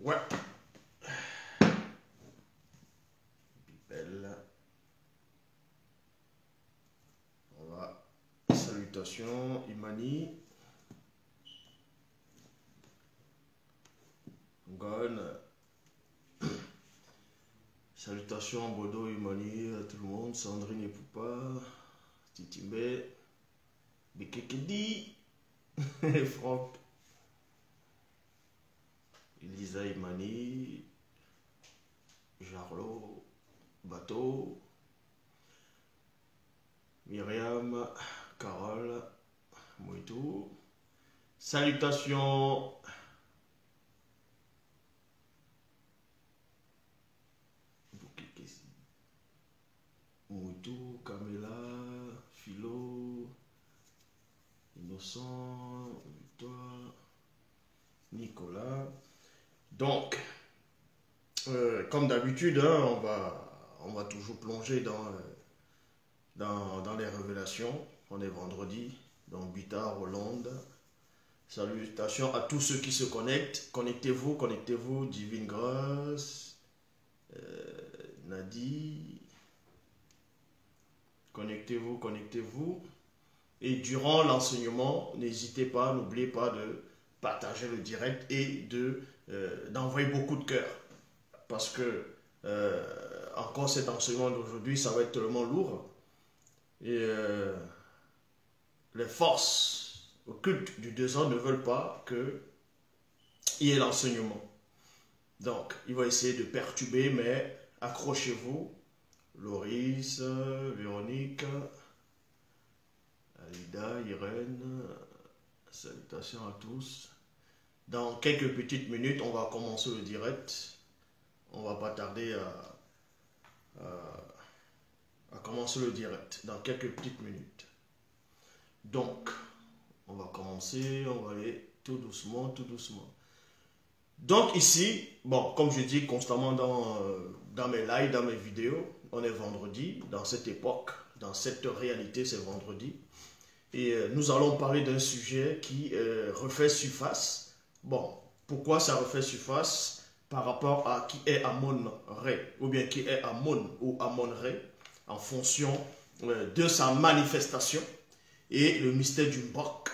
Ouais. Belle. Voilà. Salutations, Imani. Gone. Salutations, Bodo, Imani, à tout le monde. Sandrine et Poupa. Titimbe. Bekekedi. Franck. Elisa, Imani. Jarlo. Bateau. Myriam. Carole. Moitou. Salutations. Moutou, Camilla, Philo, Innocent, Victoire, Nicolas. Donc, comme d'habitude, hein, on va toujours plonger dans les révélations. On est vendredi, donc Bita, Hollande. Salutations à tous ceux qui se connectent. Connectez-vous, connectez-vous. Divine Grâce, Nadi. Connectez-vous, connectez-vous. Et durant l'enseignement, n'hésitez pas, n'oubliez pas de partager le direct et d'envoyer beaucoup de cœur. Parce que encore cet enseignement d'aujourd'hui, ça va être tellement lourd. Et les forces occultes du désordre ne veulent pas qu'il y ait l'enseignement. Donc, il va essayer de perturber, mais accrochez-vous. Loris, Véronique, Alida, Irène, salutations à tous. Dans quelques petites minutes, on va commencer le direct. On va pas tarder à commencer le direct dans quelques petites minutes. Donc, on va commencer, on va aller tout doucement, tout doucement. Donc ici, bon, comme je dis constamment dans mes lives, dans mes vidéos, on est vendredi, dans cette époque, dans cette réalité, c'est vendredi. Et nous allons parler d'un sujet qui refait surface. Bon, pourquoi ça refait surface? Par rapport à qui est Amon-Ré, ou bien qui est Amon ou Amon-Ré, en fonction de sa manifestation et le mystère du Mbok.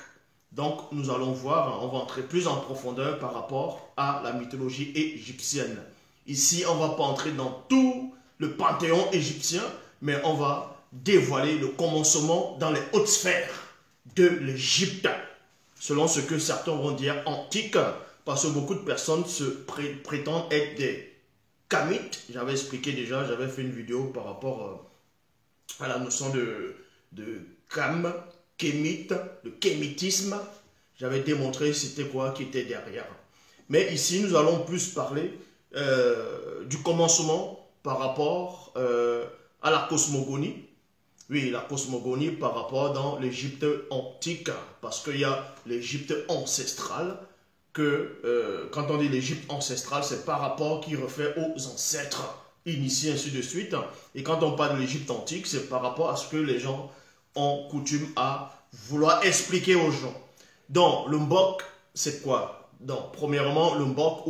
Donc, nous allons voir, on va entrer plus en profondeur par rapport à la mythologie égyptienne. Ici, on ne va pas entrer dans tout le panthéon égyptien, mais on va dévoiler le commencement dans les hautes sphères de l'Égypte, selon ce que certains vont dire antique, parce que beaucoup de personnes prétendent être des Kamites. J'avais expliqué déjà, j'avais fait une vidéo par rapport à la notion de Kam, Kémite, le kémitisme. J'avais démontré c'était quoi qui était derrière. Mais ici, nous allons plus parler du commencement par rapport à la cosmogonie. Oui, la cosmogonie par rapport dans l'Égypte antique, parce qu'il y a l'Égypte ancestrale, que quand on dit l'Égypte ancestrale, c'est par rapport qui refait aux ancêtres initiés, ainsi de suite. Et quand on parle de l'Égypte antique, c'est par rapport à ce que les gens ont coutume à vouloir expliquer aux gens. Donc, le Mbok, c'est quoi? Donc, premièrement, le Mbok,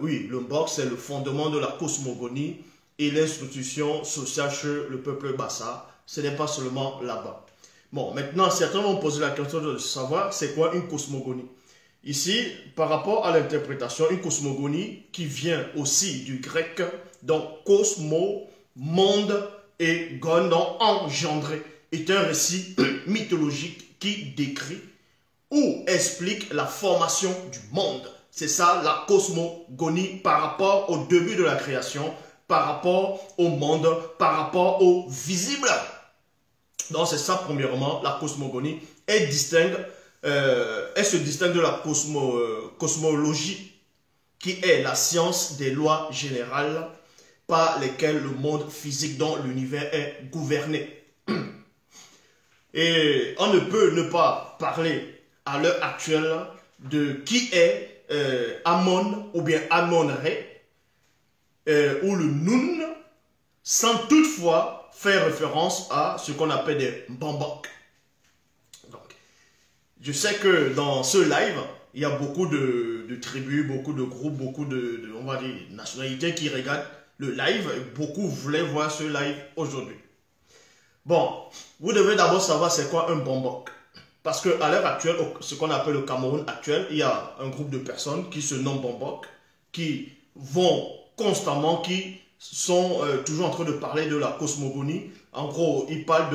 oui, le Mbok, c'est le fondement de la cosmogonie et l'institution sociale chez le peuple Bassa. Ce n'est pas seulement là-bas. Bon, maintenant, certains vont poser la question de savoir c'est quoi une cosmogonie. Ici, par rapport à l'interprétation, une cosmogonie qui vient aussi du grec, donc cosmo, monde, et gon, donc engendré, est un récit mythologique qui décrit ou explique la formation du monde. C'est ça la cosmogonie par rapport au début de la création, par rapport au monde, par rapport au visible. Donc c'est ça premièrement, la cosmogonie. Elle se distingue de la cosmologie qui est la science des lois générales par lesquelles le monde physique dont l'univers est gouverné. Et on ne peut ne pas parler à l'heure actuelle de qui est Amon ou bien Amon-Ré ou le Nun sans toutefois faire référence à ce qu'on appelle des Mbambok. Donc, je sais que dans ce live, il y a beaucoup de tribus, beaucoup de groupes, beaucoup on va dire, nationalités qui regardent le live. Beaucoup voulaient voir ce live aujourd'hui. Bon, vous devez d'abord savoir c'est quoi un bombok. Parce qu'à l'heure actuelle, ce qu'on appelle le Cameroun actuel, il y a un groupe de personnes qui se nomment bombok, qui vont constamment, qui sont toujours en train de parler de la cosmogonie. En gros, ils parlent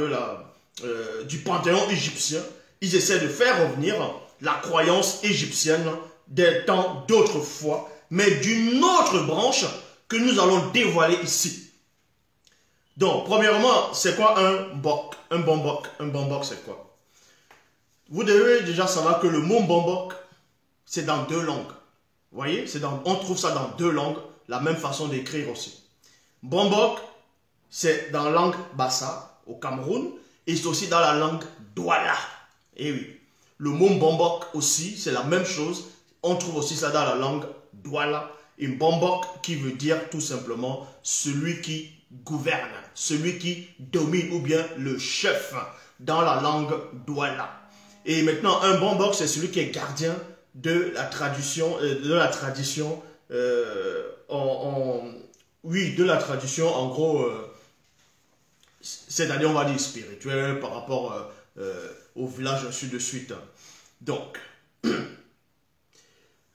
du panthéon égyptien. Ils essaient de faire revenir la croyance égyptienne des temps d'autrefois, mais d'une autre branche que nous allons dévoiler ici. Donc, premièrement, c'est quoi un bok? Un bombok. Un bombok, c'est quoi? Vous devez déjà savoir que le mot bombok, c'est dans 2 langues. Vous voyez, on trouve ça dans 2 langues, la même façon d'écrire aussi. Bombok, c'est dans la langue Bassa, au Cameroun, et c'est aussi dans la langue Douala. Et oui, le mot bombok aussi, c'est la même chose. On trouve aussi ça dans la langue Douala. Et bombok qui veut dire tout simplement celui qui gouverne, celui qui domine ou bien le chef dans la langue Douala. Et maintenant, un bombok, c'est celui qui est gardien de la tradition, oui, de la tradition, en gros, c'est-à-dire, on va dire, spirituelle par rapport au village, ainsi de suite. Donc,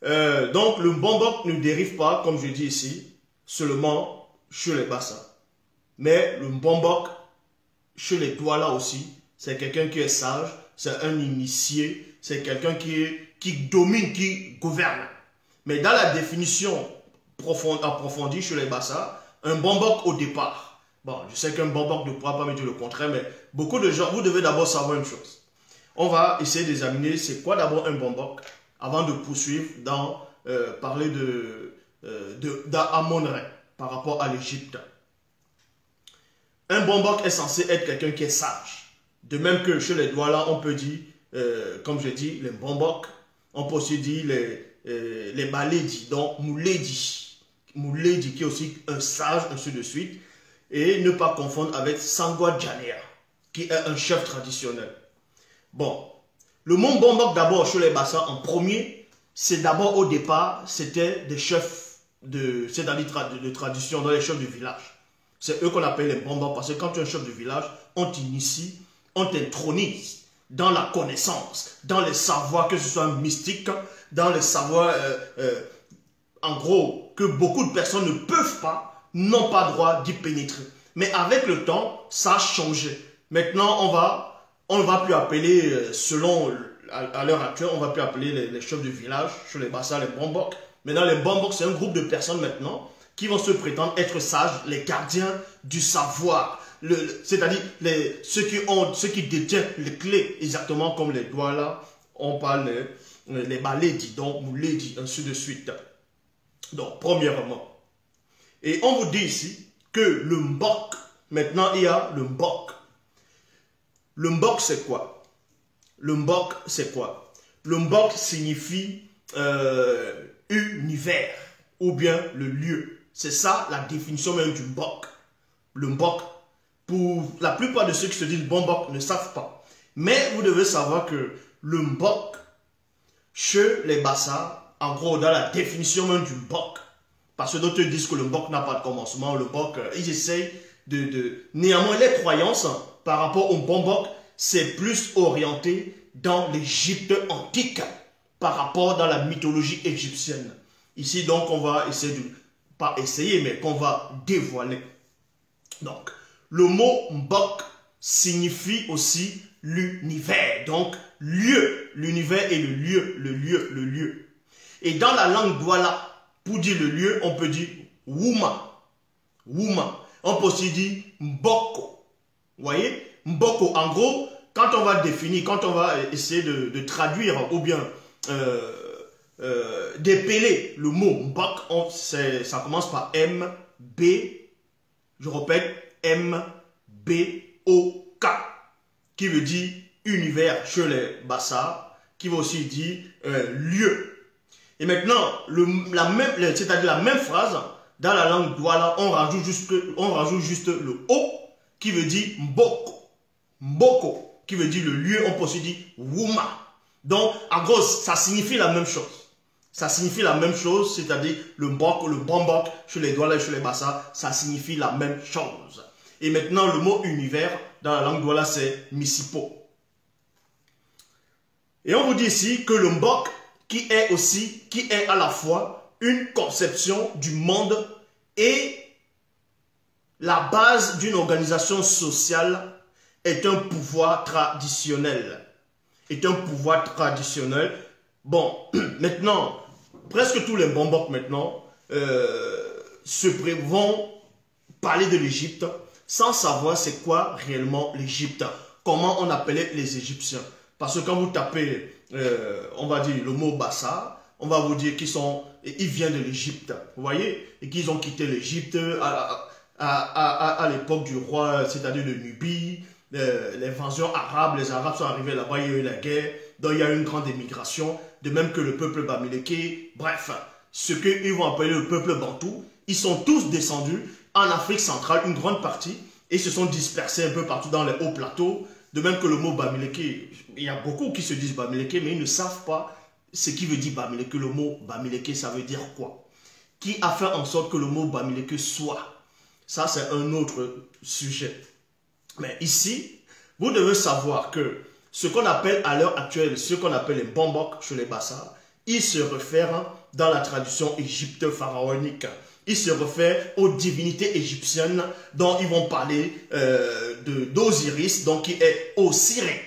le bombok ne dérive pas, comme je dis ici, seulement chez les Bassa. Mais le bombok, chez les Douala aussi, c'est quelqu'un qui est sage, c'est un initié, c'est quelqu'un qui domine, qui gouverne. Mais dans la définition approfondie chez les Bassa, un bombok au départ, bon, je sais qu'un bombok ne pourra pas me dire le contraire, mais beaucoup de gens, vous devez d'abord savoir une chose. On va essayer d'examiner c'est quoi d'abord un bombok, avant de poursuivre dans parler d'Amon-Ré par rapport à l'Égypte. Un bombok est censé être quelqu'un qui est sage. De même que chez les Douala, on peut dire, comme je dis, les bombok, on peut aussi dire les Maledi, donc Mouledi. Mouledi qui est aussi un sage, ainsi de suite. Et ne pas confondre avec Sangwa Djanea, qui est un chef traditionnel. Bon, le mot bombok d'abord chez les Bassa en premier, c'est d'abord au départ, c'était des chefs de tradition, dans les chefs du village. C'est eux qu'on appelle les bombok parce que quand tu es un chef du village, on t'initie, on t'intronise dans la connaissance, dans les savoirs, que ce soit mystique, dans les savoirs, en gros, que beaucoup de personnes ne peuvent pas, n'ont pas droit d'y pénétrer. Mais avec le temps, ça a changé. Maintenant, on ne va plus appeler, selon, à l'heure actuelle, on ne va plus appeler les chefs de village, chez les Bassa, les bombok. Maintenant, les bombok, c'est un groupe de personnes maintenant qui vont se prétendre être sages, les gardiens du savoir. C'est-à-dire ceux qui détiennent les clés, exactement comme les Douala, on parle les Maledi, donc Mouledi, ainsi de suite. Donc, premièrement. Et on vous dit ici que le mbok, maintenant il y a le mbok. Le mbok, c'est quoi? Le mbok, c'est quoi? Le mbok signifie univers ou bien le lieu. C'est ça la définition même du mbok. Le mbok, pour la plupart de ceux qui se disent bombok ne savent pas. Mais vous devez savoir que le mbok, chez les Bassa, en gros, dans la définition même du mbok, parce que d'autres disent que le mbok n'a pas de commencement, le mbok, ils essayent néanmoins, les croyances par rapport au bombok, c'est plus orienté dans l'Égypte antique par rapport dans la mythologie égyptienne. Ici, donc, on va essayer pas essayer, mais qu'on va dévoiler. Donc, le mot mbok signifie aussi l'univers. Donc, lieu. L'univers est le lieu, le lieu, le lieu. Et dans la langue Douala, pour dire le lieu, on peut dire Wouma. Wouma. On peut aussi dire Mboko. Vous voyez? Mboko, en gros, quand on va définir, quand on va essayer de traduire ou bien d'épeler le mot Mbok, ça commence par M-B, je répète, M-B-O-K, qui veut dire univers chez les Bassa, qui veut aussi dire lieu. Et maintenant, c'est-à-dire la même phrase, dans la langue Douala, on rajoute juste le O, qui veut dire Mboko. Mboko, qui veut dire le lieu, on peut aussi dire Wouma. Donc, en gros, ça signifie la même chose. Ça signifie la même chose, c'est-à-dire le bombok, chez les Douala et chez les Bassa, ça signifie la même chose. Et maintenant, le mot univers, dans la langue Douala, c'est Misipo. Et on vous dit ici que le Mbok, qui est à la fois une conception du monde et la base d'une organisation sociale, est un pouvoir traditionnel. Est un pouvoir traditionnel. Bon, maintenant, presque tous les Bombok maintenant vont parler de l'Égypte sans savoir c'est quoi réellement l'Égypte. Comment on appelait les Égyptiens. Parce que quand vous tapez, on va dire le mot Bassa, on va vous dire ils viennent de l'Égypte. Vous voyez? Et qu'ils ont quitté l'Égypte à l'époque du roi, c'est-à-dire de Nubie, l'invasion arabe. Les Arabes sont arrivés là-bas, il y a eu la guerre. Donc il y a eu une grande émigration, de même que le peuple Bamileke. Bref, ce qu'ils vont appeler le peuple Bantou, ils sont tous descendus en Afrique centrale, une grande partie, et se sont dispersés un peu partout dans les hauts plateaux. De même que le mot Bamileke, il y a beaucoup qui se disent Bamileke, mais ils ne savent pas ce qui veut dire Bamileke. Le mot Bamileke, ça veut dire quoi? Qui a fait en sorte que le mot Bamileke soit? Ça, c'est un autre sujet. Mais ici, vous devez savoir que ce qu'on appelle à l'heure actuelle, ce qu'on appelle les Bombok chez les Bassa, ils se réfèrent dans la tradition égypte pharaonique. Ils se réfèrent aux divinités égyptiennes dont ils vont parler d'Osiris, donc qui est Osiré.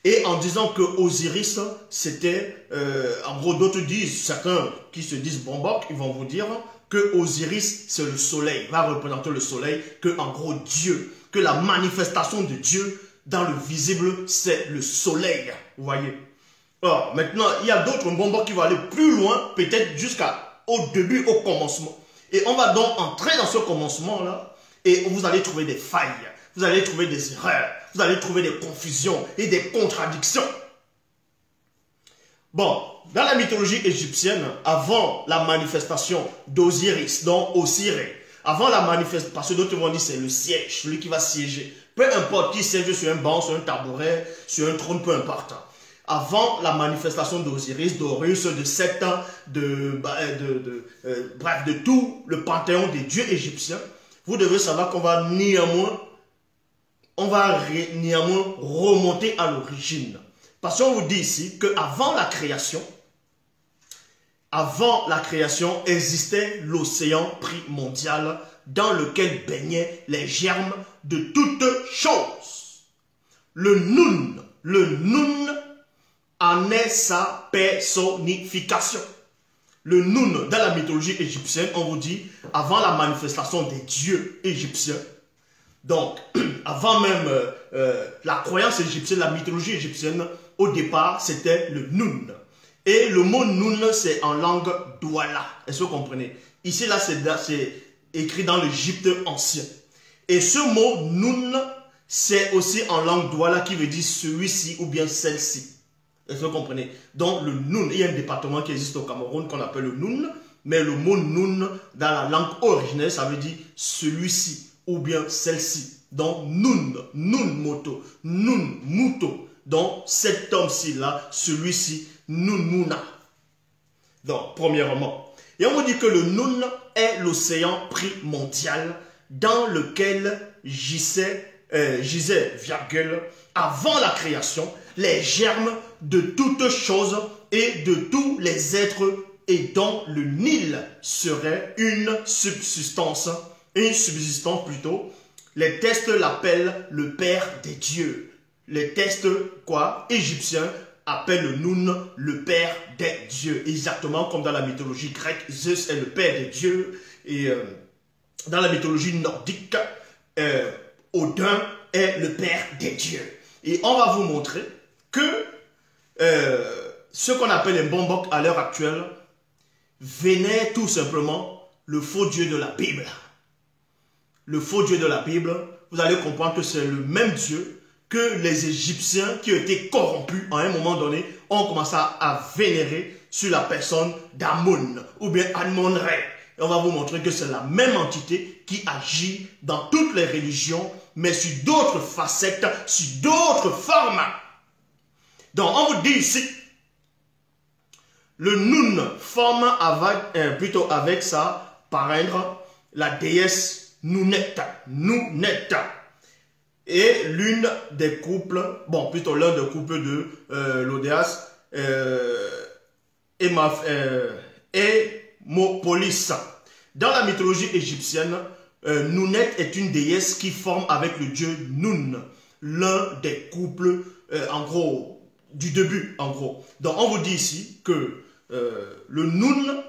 Et en disant que Osiris, c'était, en gros, d'autres disent, certains qui se disent Bombok, ils vont vous dire que Osiris, c'est le soleil, va représenter le soleil, que en gros, Dieu, que la manifestation de Dieu dans le visible, c'est le soleil, vous voyez. Alors, maintenant, il y a d'autres Bombok qui vont aller plus loin, peut-être jusqu'au début, au commencement. Et on va donc entrer dans ce commencement-là, et vous allez trouver des failles, vous allez trouver des erreurs, vous allez trouver des confusions et des contradictions. Bon, dans la mythologie égyptienne, avant la manifestation d'Osiris, donc Osiré, avant la manifestation, parce que d'autres vont dire c'est le siège, celui qui va siéger. Peu importe qui siège sur un banc, sur un tabouret, sur un trône, peu importe. Avant la manifestation d'Osiris, d'Horus, de Seth, bref, de tout le panthéon des dieux égyptiens, vous devez savoir qu'on va néanmoins remonter à l'origine. Parce qu'on vous dit ici qu'avant la création existait l'océan primordial dans lequel baignaient les germes de toutes choses. Le Nun en est sa personnification. Le Nun, dans la mythologie égyptienne, on vous dit, avant la manifestation des dieux égyptiens, donc, avant même la croyance égyptienne, la mythologie égyptienne, au départ, c'était le Nun. Et le mot Nun, c'est en langue Douala. Est-ce que vous comprenez? Ici, là, c'est écrit dans l'Égypte ancien. Et ce mot Nun, c'est aussi en langue Douala qui veut dire celui-ci ou bien celle-ci. Est-ce que vous comprenez? Donc, le Nun, il y a un département qui existe au Cameroun qu'on appelle le Nun, mais le mot Nun, dans la langue originelle, ça veut dire celui-ci ou bien celle-ci. Donc, Nun, Nun moto, Nun muto. Donc, cet homme-ci là, celui-ci, Nununa. Donc, premièrement. Et on vous dit que le Nun est l'océan primordial dans lequel gisait, virgule, avant la création, les germes de toutes choses et de tous les êtres et dont le Nil serait une subsistance plutôt. Les textes l'appellent le père des dieux. Les textes, égyptiens, appellent le Nun le père des dieux. Exactement comme dans la mythologie grecque, Zeus est le père des dieux. Et dans la mythologie nordique, Odin est le père des dieux. Et on va vous montrer que ce qu'on appelle les Bombok à l'heure actuelle vénère tout simplement le faux Dieu de la Bible. Le faux Dieu de la Bible, vous allez comprendre que c'est le même Dieu que les Égyptiens qui ont été corrompus à un moment donné ont commencé à vénérer sur la personne d'Amon ou bien Amon-Ré. Et on va vous montrer que c'est la même entité qui agit dans toutes les religions, mais sur d'autres facettes, sur d'autres formes. Donc, on vous dit ici, le Nun forme avec sa parèdre la déesse Nuneta. Nuneta. Et l'une des couples, bon, plutôt l'un des couples de l'Odéas, Hémopolis. Dans la mythologie égyptienne, Nunet est une déesse qui forme avec le dieu Nun, l'un des couples, en gros, du début, en gros. Donc, on vous dit ici que le Nun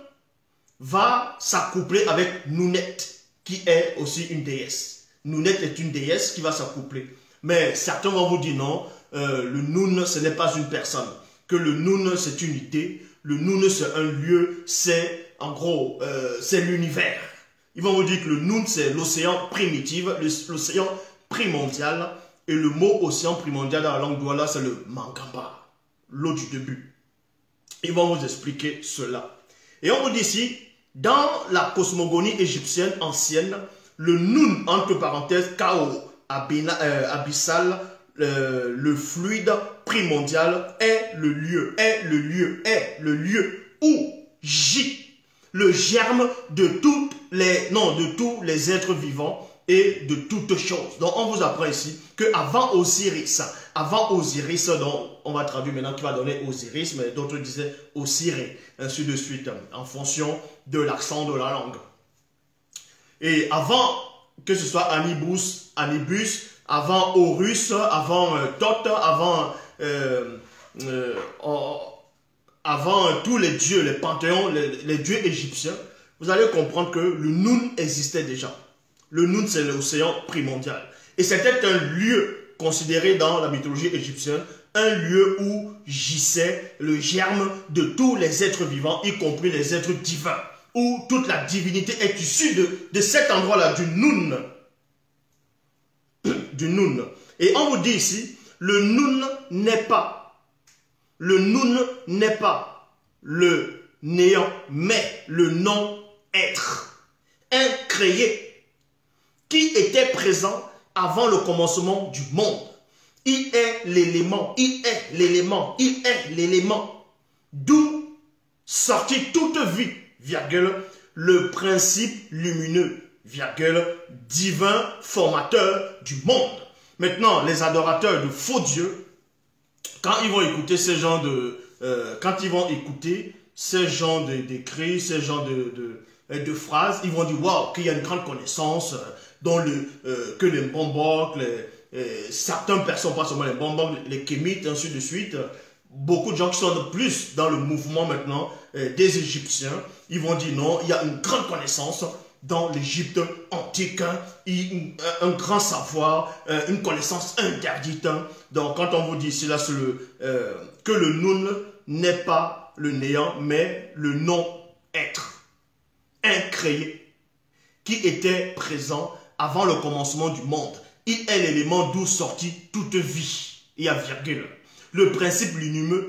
va s'accoupler avec Nunet, qui est aussi une déesse. Nunet est une déesse qui va s'accoupler. Mais certains vont vous dire non, le Nun, ce n'est pas une personne. Que le Nun, c'est une idée. Le Nun, c'est un lieu, c'est, en gros, c'est l'univers. Ils vont vous dire que le Nun, c'est l'océan primitif, l'océan primordial. Et le mot océan primordial dans la langue douala, c'est le Mangamba, l'eau du début. Ils vont vous expliquer cela. Et on vous dit ici, dans la cosmogonie égyptienne ancienne, le Nun, entre parenthèses, chaos abyssal, le fluide primordial est le lieu où gît le germe de tous les êtres vivants et de toutes choses. Donc on vous apprend ici qu'avant Osiris, donc on va traduire maintenant qui va donner Osiris, mais d'autres disaient Osiré, ainsi de suite, en fonction de l'accent de la langue. Et avant que ce soit Anibus, avant Horus, avant Thoth, avant tous les dieux, les panthéons, les dieux égyptiens, vous allez comprendre que le Nun existait déjà. Le Nun, c'est l'océan primordial. Et c'était un lieu considéré dans la mythologie égyptienne, un lieu où gisait le germe de tous les êtres vivants, y compris les êtres divins, où toute la divinité est issue de cet endroit-là, du Nun. Du Nun. Et on vous dit ici, le Nun n'est pas le néant, mais le non-être. Un créé qui était présent avant le commencement du monde. Il est l'élément, d'où sortit toute vie, virgule, le principe lumineux, virgule, divin formateur du monde. Maintenant, les adorateurs de faux dieux, quand ils vont écouter ces genres d'écrits, ces genres de phrases, ils vont dire waouh, qu'il y a une grande connaissance que les Bambok, certaines personnes, pas seulement les Bambok, les Kémites, ainsi de suite, beaucoup de gens qui sont de plus dans le mouvement maintenant des Égyptiens, ils vont dire non, il y a une grande connaissance dans l'Égypte antique, un grand savoir, une connaissance interdite. Donc quand on vous dit cela, que le Nun n'est pas le néant, mais le non-être, incréé, qui était présent avant le commencement du monde. Il est l'élément d'où sortit toute vie. Il y a virgule. Le principe lumineux,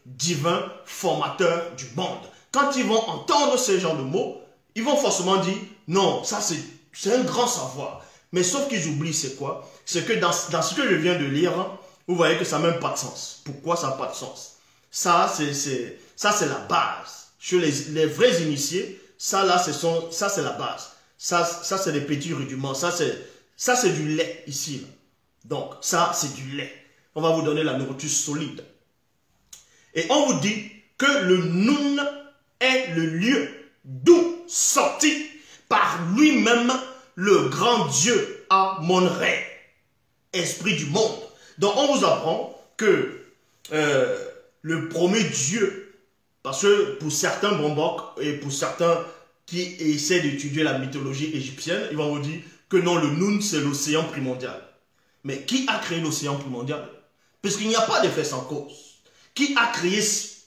divin, formateur du monde. Quand ils vont entendre ce genre de mots, ils vont forcément dire, non, ça c'est un grand savoir. Mais sauf qu'ils oublient c'est quoi? C'est que dans ce que je viens de lire, vous voyez que ça n'a même pas de sens. Pourquoi ça n'a pas de sens? Ça, c'est la base. Chez les vrais initiés, ça c'est la base. Ça c'est des petits rudiments. Ça c'est du lait ici. Là. Donc, ça, c'est du lait. On va vous donner la nourriture solide. Et on vous dit que le Nun est le lieu d'où sortit par lui-même le grand Dieu Amon-Ré, esprit du monde. Donc, on vous apprend que le premier Dieu, parce que pour certains Bambok et pour certains qui essaient d'étudier la mythologie égyptienne, ils vont vous dire que non, le Nun, c'est l'océan primordial. Mais qui a créé l'océan primordial? Puisqu'il n'y a pas d'effet sans cause. Qui a créé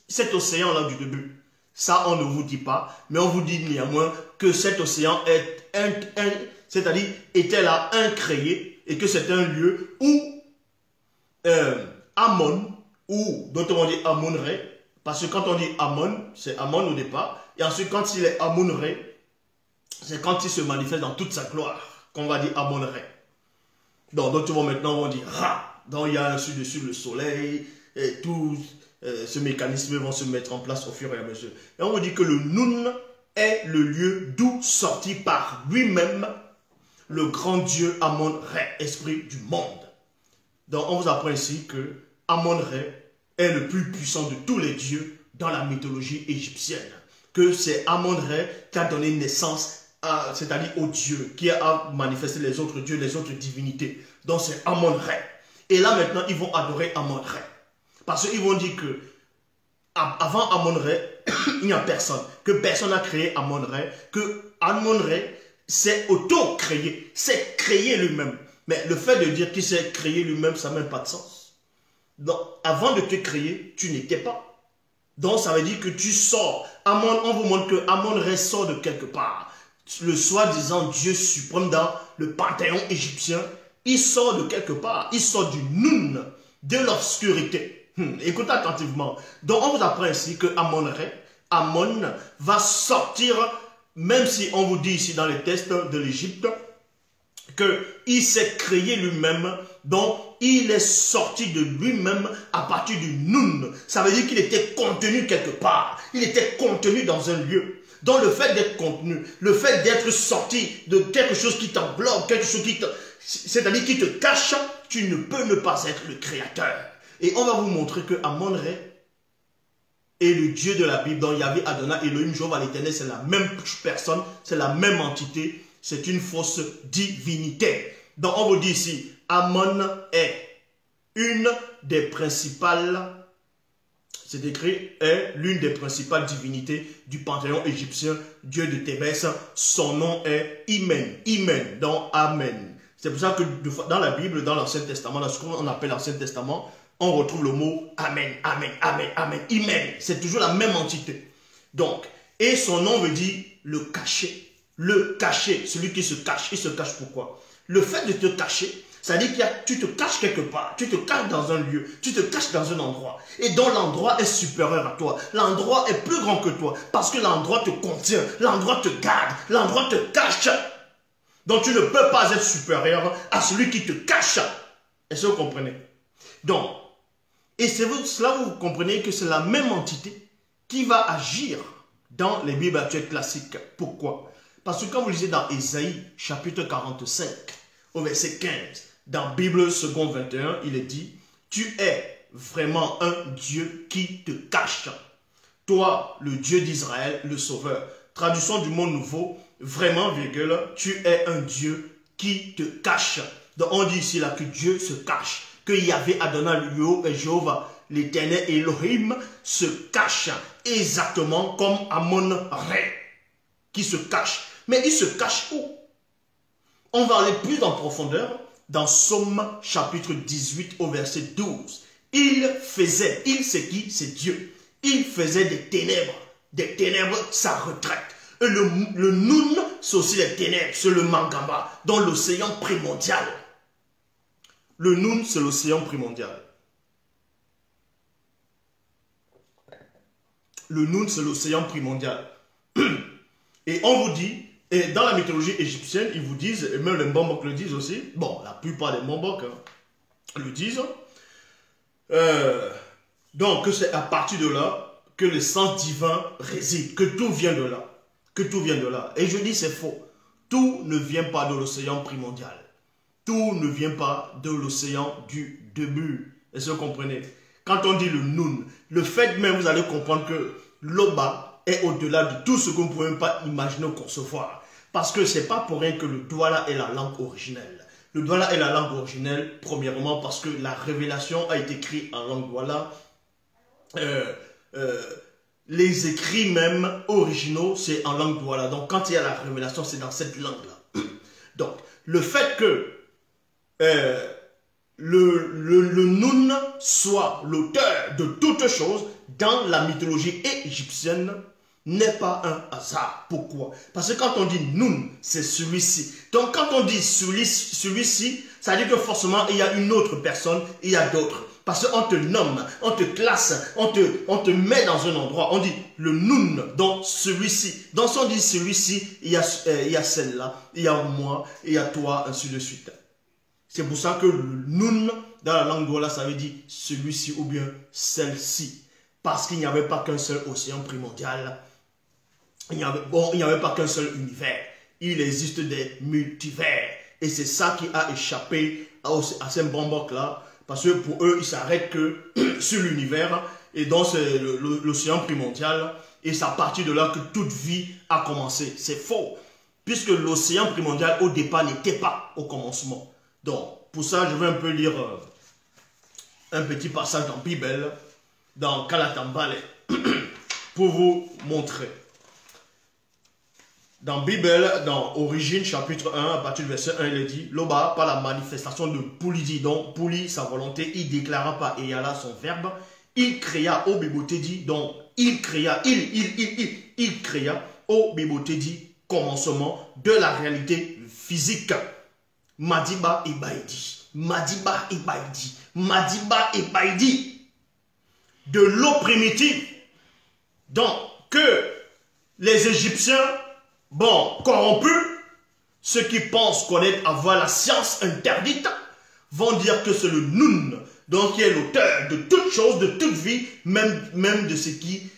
cet océan-là du début? Ça, on ne vous dit pas, mais on vous dit néanmoins que cet océan c'est-à-dire était là incréé, et que c'est un lieu où Amon, ou d'autres on dit Amon-Ré, parce que quand on dit Amon, c'est Amon au départ, et ensuite quand il est Amon-Ré, c'est quand il se manifeste dans toute sa gloire, qu'on va dire Amon-Ré. Donc d'autres vont maintenant dire, ah, donc il y a ainsi dessus le soleil, et tout ce mécanisme vont se mettre en place au fur et à mesure. Et on vous dit que le Nun est le lieu d'où sorti par lui-même le grand Dieu Amon-Ré, esprit du monde. Donc on vous apprend ici que Amon-Ré est le plus puissant de tous les dieux dans la mythologie égyptienne. Que c'est Amon-Ré qui a donné naissance, c'est-à-dire au Dieu, qui a manifesté les autres dieux, les autres divinités. Donc c'est Amon-Ré. Et là maintenant, ils vont adorer Amon-Ré. Parce qu'ils vont dire que avant Amon-Ré, il n'y a personne. Que personne n'a créé Amon-Ré. Que Amon-Ré s'est auto-créé. C'est créé lui-même. Mais le fait de dire qu'il s'est créé lui-même, ça n'a même pas de sens. Donc, avant de te créer, tu n'étais pas. Donc, ça veut dire que tu sors. On vous montre que Amon-Ré sort de quelque part. Le soi-disant Dieu suprême dans le panthéon égyptien, il sort de quelque part. Il sort du Nun, de l'obscurité. Écoutez attentivement. Donc, on vous apprend ici que Amon-Ré, Amon va sortir, même si on vous dit ici dans les textes de l'Égypte, qu'il s'est créé lui-même, donc il est sorti de lui-même à partir du Nun. Ça veut dire qu'il était contenu quelque part. Il était contenu dans un lieu. Donc le fait d'être contenu, le fait d'être sorti de quelque chose qui t'englobe, quelque chose qui te... c'est-à-dire qui te cache, tu ne peux ne pas être le créateur. Et on va vous montrer que Amon-Ré est le Dieu de la Bible, dont Yahvé, Adonai, Elohim, Jéhovah l'Éternel, c'est la même personne, c'est la même entité, c'est une fausse divinité. Donc on vous dit ici, Amon est une des principales, c'est écrit, est l'une des principales divinités du panthéon égyptien, Dieu de Thébès. Son nom est Imen, Imen, donc Amen. C'est pour ça que dans la Bible, dans l'Ancien Testament, dans ce qu'on appelle l'Ancien Testament, on retrouve le mot Amen, Amen, Amen, Amen, Imen. C'est toujours la même entité. Donc, et son nom veut dire le caché. Le caché, celui qui se cache. Il se cache pourquoi? Le fait de te cacher, ça veut dire que tu te caches quelque part, tu te caches dans un lieu, tu te caches dans un endroit. Et donc l'endroit est supérieur à toi. L'endroit est plus grand que toi. Parce que l'endroit te contient, l'endroit te garde, l'endroit te cache. Donc tu ne peux pas être supérieur à celui qui te cache. Est-ce que vous comprenez? Donc, et c'est cela vous comprenez que c'est la même entité qui va agir dans les Bibles actuelles classiques. Pourquoi? Parce que quand vous lisez dans Ésaïe chapitre 45 au verset 15, dans Bible seconde 21, il est dit, tu es vraiment un Dieu qui te cache. Toi, le Dieu d'Israël, le Sauveur. Traduction du monde nouveau, vraiment, virgule, tu es un Dieu qui te cache. Donc on dit ici là que Dieu se cache. Que Yahvé, Adonai, et Jéhovah, l'Éternel Elohim, se cache exactement comme Amon-Ré, qui se cache. Mais il se cache où? On va aller plus en profondeur dans Somme chapitre 18 au verset 12. Il faisait, il c'est qui? C'est Dieu. Il faisait des ténèbres sa retraite. Et le Nun, c'est aussi les ténèbres, c'est le Mangamba, dans l'océan primordial. Le Nun, c'est l'océan primordial. Le Nun, c'est l'océan primordial. Et on vous dit, et dans la mythologie égyptienne, ils vous disent, et même les Mbambok le disent aussi, bon, la plupart des Mbambok le disent, donc que c'est à partir de là que le sens divin réside, que tout vient de là. Que tout vient de là. Et je dis c'est faux. Tout ne vient pas de l'océan primordial. Tout ne vient pas de l'océan du début. Est-ce que vous comprenez? Quand on dit le Nun, le fait même, vous allez comprendre que l'Oba est au-delà de tout ce que vous ne pouvez même pas imaginer ou concevoir. Parce que ce n'est pas pour rien que le Douala est la langue originelle. Le Douala est la langue originelle, premièrement, parce que la révélation a été écrite en langue Douala. Les écrits même originaux, c'est en langue Douala. Donc, quand il y a la révélation, c'est dans cette langue-là. Donc, le fait que le Nun soit l'auteur de toutes choses dans la mythologie égyptienne n'est pas un hasard. Pourquoi? Parce que quand on dit Nun, c'est celui-ci. Donc, quand on dit celui-ci, ça veut dire que forcément, il y a une autre personne, il y a d'autres. Parce qu'on te nomme, on te classe, on te met dans un endroit. On dit le Nun, donc celui-ci. Dans son dit celui-ci, il y a celle-là, il y a moi, il y a toi, ainsi de suite. C'est pour ça que le Nun, dans la langue Douala, ça veut dire celui-ci ou bien celle-ci. Parce qu'il n'y avait pas qu'un seul océan primordial. Il n'y avait pas qu'un seul univers. Il existe des multivers. Et c'est ça qui a échappé à ces bambok-là. Parce que pour eux, ils s'arrêtent que sur l'univers. Et donc, c'est l'océan primordial. Et c'est à partir de là que toute vie a commencé. C'est faux. Puisque l'océan primordial, au départ, n'était pas au commencement. Donc, pour ça, je vais un peu lire un petit passage dans la Bible, dans Kalatambale, pour vous montrer. Dans la Bible, dans Origine, chapitre 1, à partir du verset 1, il est dit, Loba, par la manifestation de Pouli, donc Pouli, sa volonté, il déclara par Eyala son verbe, il créa au Bibotédi, donc il créa, il créa au Bibotédi, commencement de la réalité physique. Madiba Ibaidi, Madiba Ibaidi, Madiba Ibaidi, de l'eau primitive, donc que les Égyptiens, bon, corrompus, ceux qui pensent connaître avoir la science interdite, vont dire que c'est le Nun, donc qui est l'auteur de toute chose, de toute vie, même de ce qui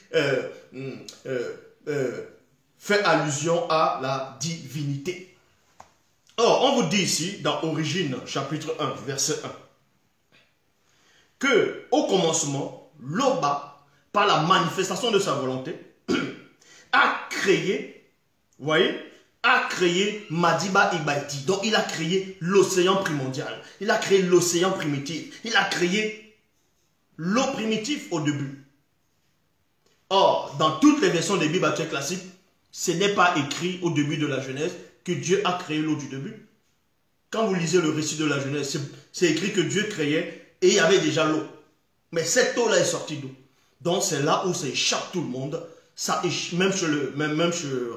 fait allusion à la divinité. Or, on vous dit ici, dans Origine, chapitre 1, verset 1, que au commencement, Loba, par la manifestation de sa volonté, a créé, vous voyez, a créé Madiba Ibaidi. Donc, il a créé l'océan primordial. Il a créé l'océan primitif. Il a créé l'eau primitive au début. Or, dans toutes les versions des Bibles actuelles classiques, ce n'est pas écrit au début de la Genèse que Dieu a créé l'eau du début. Quand vous lisez le récit de la Genèse, c'est écrit que Dieu créait et il y avait déjà l'eau. Mais cette eau-là est sortie d'eau. Donc c'est là où ça échappe tout le monde. Ça, même chez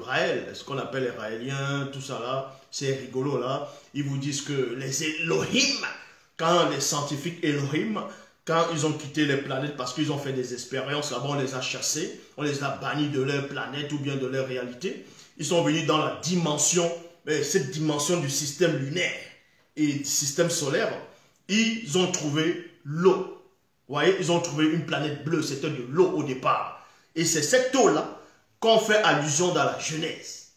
Raël, ce qu'on appelle les Raéliens, tout ça là, c'est rigolo là. Ils vous disent que les Elohim, quand les scientifiques Elohim, quand ils ont quitté les planètes parce qu'ils ont fait des expériences là-bas, on les a chassés, on les a bannis de leur planète ou bien de leur réalité. Ils sont venus dans la dimension, cette dimension du système lunaire et du système solaire. Ils ont trouvé l'eau. Vous voyez, ils ont trouvé une planète bleue, c'était de l'eau au départ. Et c'est cette eau-là qu'on fait allusion dans la Genèse.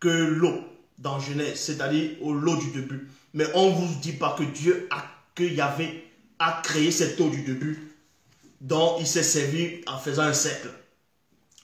Que l'eau, dans Genèse, c'est-à-dire l'eau du début. Mais on ne vous dit pas que Dieu a créé cette eau du début dont il s'est servi en faisant un cercle.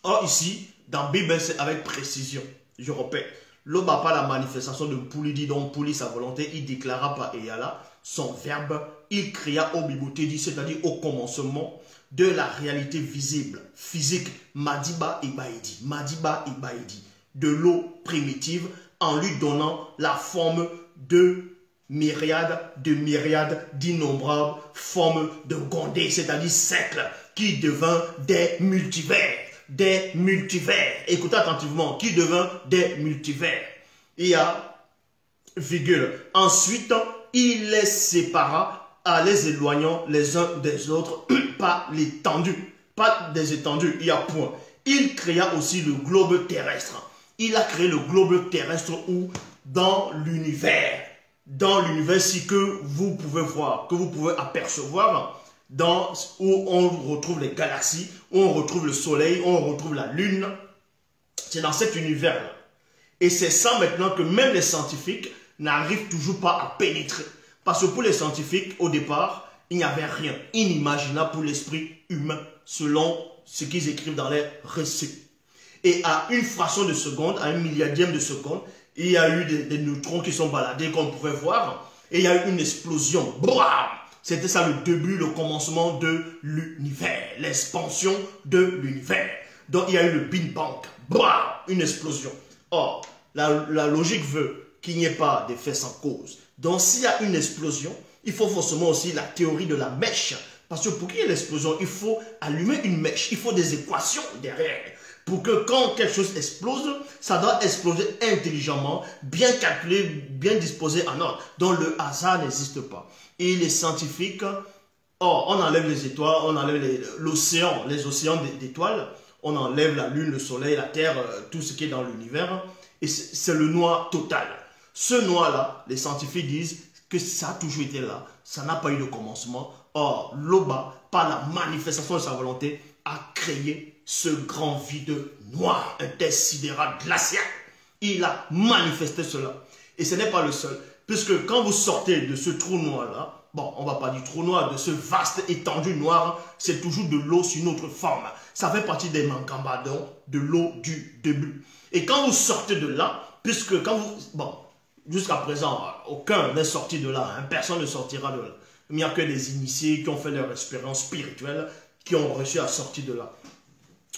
Or ici, dans la Bible, c'est avec précision. Je répète, l'eau n'a pas la manifestation de Pouli, donc Pouli, sa volonté, il déclara par Eyala son verbe, il créa au Bibotédi, c'est-à-dire au commencement de la réalité visible, physique, Madiba Ibaidi, de l'eau primitive, en lui donnant la forme de myriades, d'innombrables formes de gondées, c'est-à-dire cercles, qui devint des multivers. Des multivers. Écoutez attentivement, qui devint des multivers. Il y a, virgule, ensuite, il les sépara en les éloignant les uns des autres par l'étendue. Pas des étendues, il y a point. Il créa aussi le globe terrestre. Il a créé le globe terrestre où? Dans l'univers. Dans l'univers, si que vous pouvez voir, que vous pouvez apercevoir, où on retrouve les galaxies, où on retrouve le soleil, où on retrouve la lune. C'est dans cet univers-là. Et c'est ça maintenant que même les scientifiques n'arrivent toujours pas à pénétrer. Parce que pour les scientifiques, au départ, il n'y avait rien inimaginable pour l'esprit humain, selon ce qu'ils écrivent dans les récits. Et à une fraction de seconde, à un milliardième de seconde, il y a eu des neutrons qui sont baladés, qu'on pouvait voir, et il y a eu une explosion. C'était ça le début, le commencement de l'univers, l'expansion de l'univers. Donc il y a eu le Big Bang, une explosion. Or, la logique veut qu'il n'y ait pas d'effet sans cause. Donc s'il y a une explosion, il faut forcément aussi la théorie de la mèche. Parce que pour qu'il y ait l'explosion, il faut allumer une mèche, il faut des équations derrière. Pour que quand quelque chose explose, ça doit exploser intelligemment, bien calculé, bien disposé en ordre. Donc le hasard n'existe pas. Et les scientifiques, on enlève les étoiles, on enlève l'océan, les océans d'étoiles, on enlève la lune, le soleil, la terre, tout ce qui est dans l'univers. Et c'est le noir total. Ce noir-là, les scientifiques disent que ça a toujours été là, ça n'a pas eu de commencement. Or, Loba, par la manifestation de sa volonté, a créé ce grand vide noir, un test sidéral glacial. Il a manifesté cela. Et ce n'est pas le seul. Puisque quand vous sortez de ce trou noir-là, bon, on ne va pas dire trou noir, de ce vaste étendue noire, c'est toujours de l'eau sous une autre forme. Ça fait partie des mancambadons, de l'eau du début. Et quand vous sortez de là, puisque quand vous... Bon, jusqu'à présent, aucun n'est sorti de là, hein, personne ne sortira de là. Il n'y a que des initiés qui ont fait leur expérience spirituelle, qui ont réussi à sortir de là.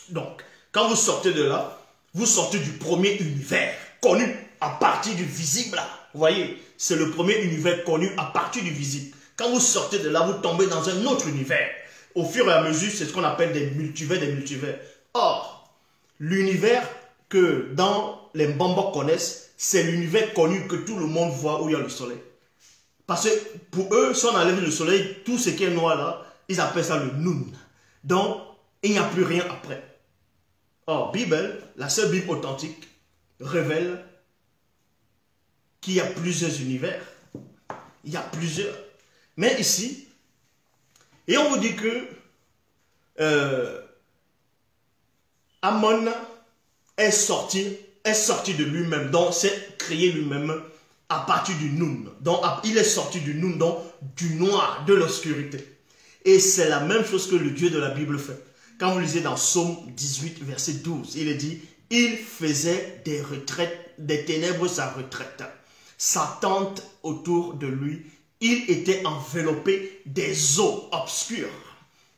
Donc, quand vous sortez de là, vous sortez du premier univers connu à partir du visible. Vous voyez, c'est le premier univers connu à partir du visible. Quand vous sortez de là, vous tombez dans un autre univers. Au fur et à mesure, c'est ce qu'on appelle des multivers. Or, l'univers que dans les Mbamba connaissent, c'est l'univers connu que tout le monde voit où il y a le soleil. Parce que pour eux, si on enlève le soleil, tout ce qui est noir là, ils appellent ça le Noun. Donc, il n'y a plus rien après. Or, Bible, la seule Bible authentique, révèle qu'il y a plusieurs univers. Il y a plusieurs. Mais ici, et on vous dit que Amon est sorti de lui-même, donc c'est créé lui-même à partir du Noun. Donc il est sorti du Noun, donc du noir, de l'obscurité. Et c'est la même chose que le Dieu de la Bible fait. Quand vous lisez dans Psaume 18, verset 12, il est dit, il faisait des retraites, des ténèbres sa retraite, sa tente autour de lui. Il était enveloppé des eaux obscures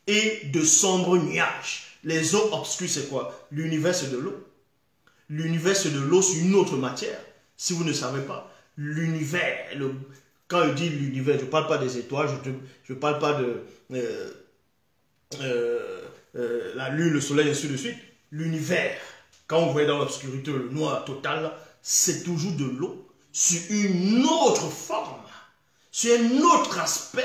et de sombres nuages. Les eaux obscures, c'est quoi? L'univers, c'est de l'eau. L'univers, c'est de l'eau sur une autre matière. Si vous ne savez pas, l'univers, quand je dis l'univers, je ne parle pas des étoiles, je ne parle pas de la lune, le soleil, et ainsi de suite. L'univers, quand vous voyez dans l'obscurité, le noir total, c'est toujours de l'eau sur une autre forme, sur un autre aspect.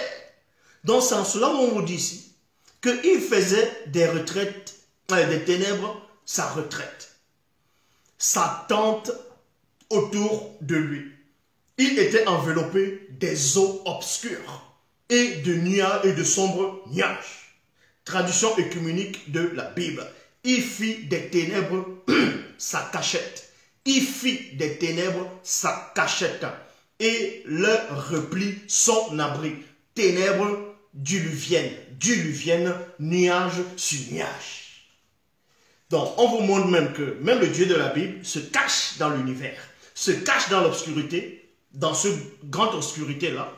Dans ce sens-là, on vous dit ici qu'il faisait des retraites, des ténèbres, sa retraite, sa tente autour de lui. Il était enveloppé des eaux obscures et de nuages et de sombres nuages. Traduction œcuménique de la Bible. Il fit des ténèbres sa cachette. Il fit des ténèbres sa cachette. Et leur repli son abri. Ténèbres diluviennes, nuage sur nuage. Donc, on vous montre même que même le Dieu de la Bible se cache dans l'univers, se cache dans l'obscurité, dans ce grande obscurité-là.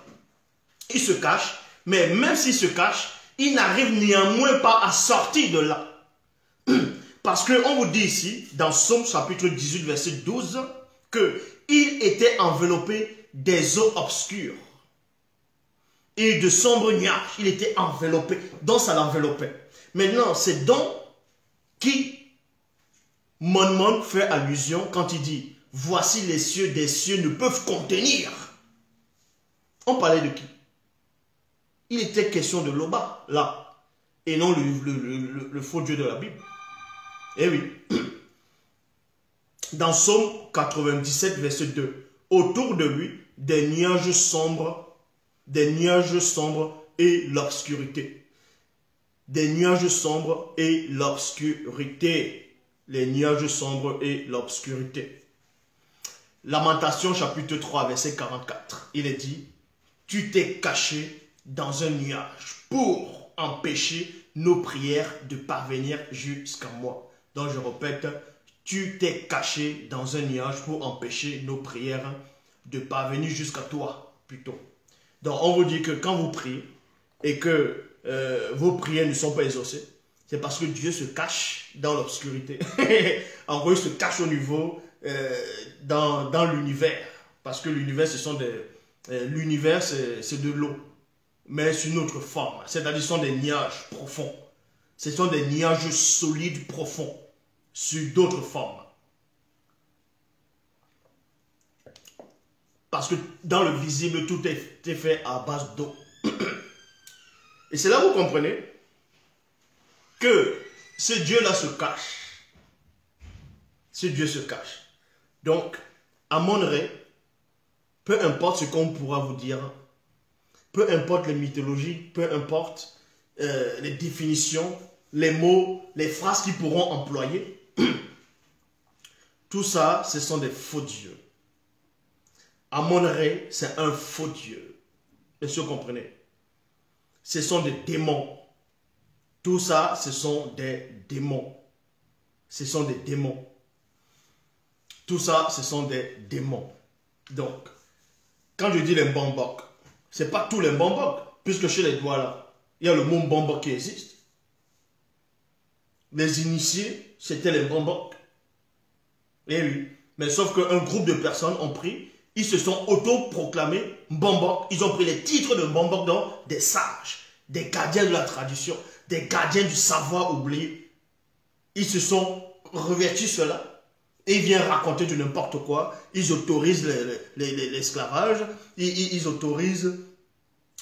Il se cache, mais même s'il se cache, il n'arrive néanmoins pas à sortir de là. Parce qu'on vous dit ici, dans Psaume chapitre 18, verset 12, qu'il était enveloppé des eaux obscures et de sombres nuages. Il était enveloppé, donc ça l'enveloppait. Maintenant, c'est donc qui Mon fait allusion quand il dit « Voici les cieux des cieux ne peuvent contenir ». On parlait de qui? Il était question de Loba, là, et non le faux Dieu de la Bible. Eh oui. Dans Psaume 97, verset 2, autour de lui, des nuages sombres et l'obscurité. Des nuages sombres et l'obscurité. Les nuages sombres et l'obscurité. Lamentation chapitre 3, verset 44. Il est dit, tu t'es caché dans un nuage pour empêcher nos prières de parvenir jusqu'à moi. Donc je répète, tu t'es caché dans un nuage pour empêcher nos prières de parvenir jusqu'à toi, plutôt. Donc on vous dit que quand vous priez et que vos prières ne sont pas exaucées, c'est parce que Dieu se cache dans l'obscurité. En gros, il se cache au niveau, dans l'univers. Parce que l'univers, l'univers, c'est de l'eau. Mais c'est une autre forme. C'est-à-dire, ce sont des nuages profonds. Ce sont des nuages solides, profonds. Sur d'autres formes. Parce que dans le visible, tout est fait à base d'eau. Et c'est là que vous comprenez que ce Dieu-là se cache. Ce Dieu se cache. Donc, à mon ré, peu importe ce qu'on pourra vous dire, peu importe les mythologies, peu importe les définitions, les mots, les phrases qu'ils pourront employer, tout ça, ce sont des faux dieux. Amon-Ré, c'est un faux dieu. Est-ce que vous comprenez? Ce sont des démons. Tout ça, ce sont des démons. Ce sont des démons. Tout ça, ce sont des démons. Donc, quand je dis les Mbambok, ce n'est pas tous les Mbambok, puisque chez les Douala, il y a le mot Mbambok qui existe. Les initiés, c'était les Mbambok. Eh oui, mais sauf qu'un groupe de personnes ont pris, ils se sont auto-proclamés Mbambok. Ils ont pris les titres de Mbambok dans des sages, des gardiens de la tradition, des gardiens du savoir oublié. Ils se sont revêtus cela et ils viennent raconter de n'importe quoi. Ils autorisent l'esclavage, ils autorisent,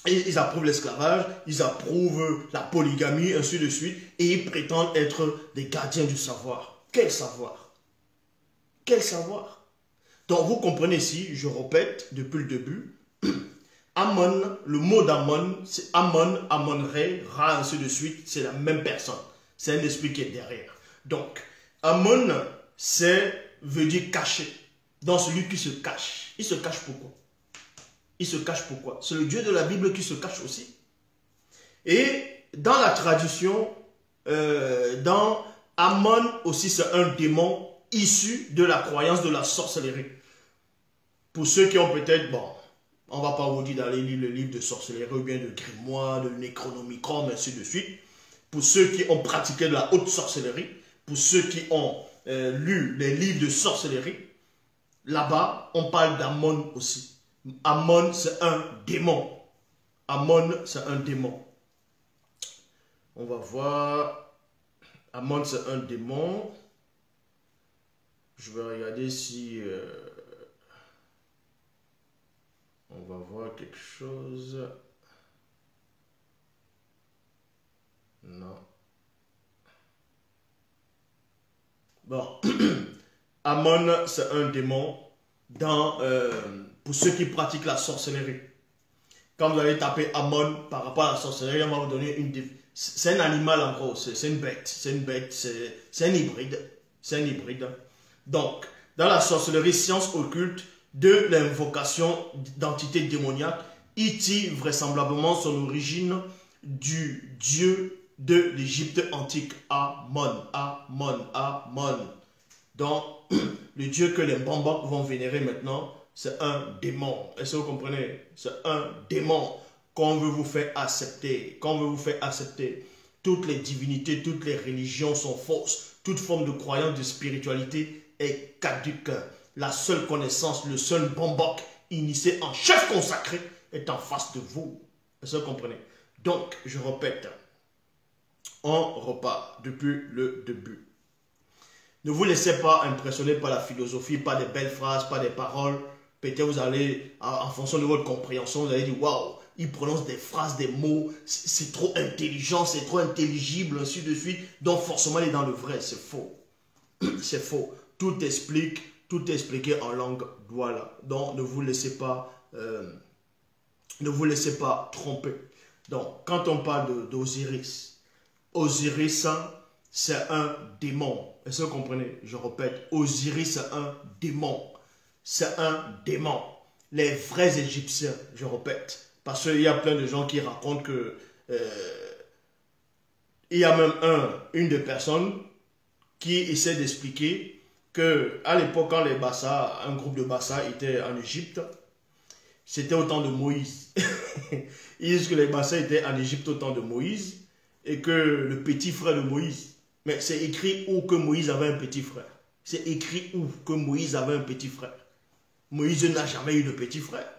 ils approuvent l'esclavage, ils approuvent la polygamie, ainsi de suite, et ils prétendent être des gardiens du savoir. Quel savoir? Quel savoir? Donc vous comprenez ici, je répète depuis le début, Amon, le mot d'Amon, c'est Amon, Amon-Ré, Ra, ainsi de suite, c'est la même personne. C'est un esprit qui est derrière. Donc, Amon, veut dire caché. Dans celui qui se cache. Il se cache pourquoi? Il se cache pourquoi? C'est le Dieu de la Bible qui se cache aussi. Et dans la tradition, dans Amon aussi, c'est un démon issu de la croyance de la sorcellerie. Pour ceux qui ont peut-être, bon, on ne va pas vous dire d'aller lire le livre de sorcellerie ou bien de grimoire, de Necronomicon, ainsi de suite. Pour ceux qui ont pratiqué de la haute sorcellerie, pour ceux qui ont lu les livres de sorcellerie, là-bas, on parle d'Amon aussi. Amon, c'est un démon. Amon, c'est un démon. On va voir. Amon, c'est un démon. Je vais regarder si... on va voir quelque chose. Non. Bon. Amon, c'est un démon pour ceux qui pratiquent la sorcellerie. Quand vous allez taper Amon par rapport à la sorcellerie, on va vous donner une... C'est un animal en gros, c'est une bête. C'est une bête, c'est un hybride. C'est un hybride. Donc, dans la sorcellerie, science occulte, de l'invocation d'entités démoniaques, il tire vraisemblablement son origine du dieu de l'Égypte antique, Amon, Amon, Amon. Donc, le dieu que les Mbambok vont vénérer maintenant, c'est un démon. Est-ce que vous comprenez? C'est un démon qu'on veut vous faire accepter. Qu'on veut vous faire accepter. Toutes les divinités, toutes les religions sont fausses. Toute forme de croyance, de spiritualité est caduque. La seule connaissance, le seul Mbambok initié en chef consacré est en face de vous. Est-ce que vous comprenez? Donc, je répète, on repart depuis le début. Ne vous laissez pas impressionner par la philosophie, par des belles phrases, par des paroles. Peut-être vous allez, en fonction de votre compréhension, vous allez dire, waouh, il prononce des phrases, des mots, c'est trop intelligent, c'est trop intelligible, ainsi de suite. Donc forcément, il est dans le vrai. C'est faux. C'est faux. Tout explique, tout est expliqué en langue douala. Donc ne vous laissez pas tromper. Donc quand on parle d'Osiris, Osiris, c'est un démon. Est-ce que vous comprenez? Je répète, Osiris, c'est un démon. C'est un démon. Les vrais Égyptiens, je répète. Parce qu'il y a plein de gens qui racontent que... il y a même une des personnes qui essaie d'expliquer que à l'époque, quand les Bassa, un groupe de Bassa était en Égypte, c'était au temps de Moïse. Ils disent que les Bassa étaient en Égypte au temps de Moïse et que le petit frère de Moïse, mais c'est écrit où que Moïse avait un petit frère. C'est écrit où que Moïse avait un petit frère. Moïse n'a jamais eu de petit frère.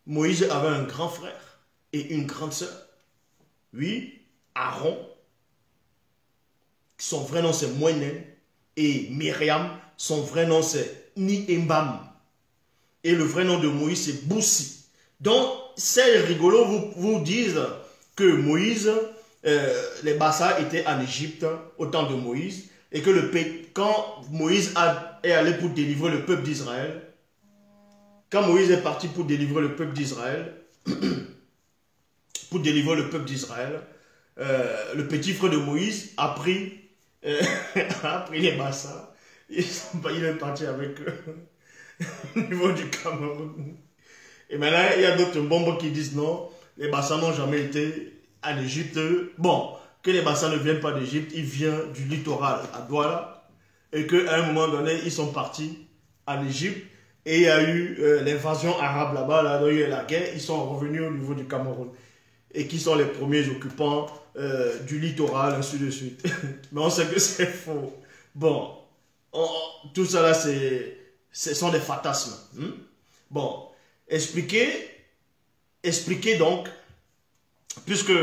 Moïse avait un grand frère et une grande sœur. Oui, Aaron. Son vrai nom c'est Moïnen. Et Myriam, son vrai nom c'est Niembam. Et le vrai nom de Moïse c'est Boussi. Donc, ces rigolos vous disent que Moïse, les Bassa étaient en Égypte au temps de Moïse. Et que quand Moïse est allé pour délivrer le peuple d'Israël, quand Moïse est parti pour délivrer le peuple d'Israël, pour délivrer le peuple d'Israël. Le petit frère de Moïse a pris, a pris les bassins. Il est parti avec eux au niveau du Cameroun. Et maintenant, il y a d'autres bombes qui disent non, les bassins n'ont jamais été en Égypte. Bon, que les bassins ne viennent pas d'Égypte, ils viennent du littoral à Douala. Et qu'à un moment donné, ils sont partis en Égypte. Et il y a eu l'invasion arabe là-bas, là, il y a eu la guerre, ils sont revenus au niveau du Cameroun. Et qui sont les premiers occupants du littoral, ainsi de suite. Mais on sait que c'est faux. Bon, tout ça là, ce sont des fantasmes. Bon, expliquez donc, puisque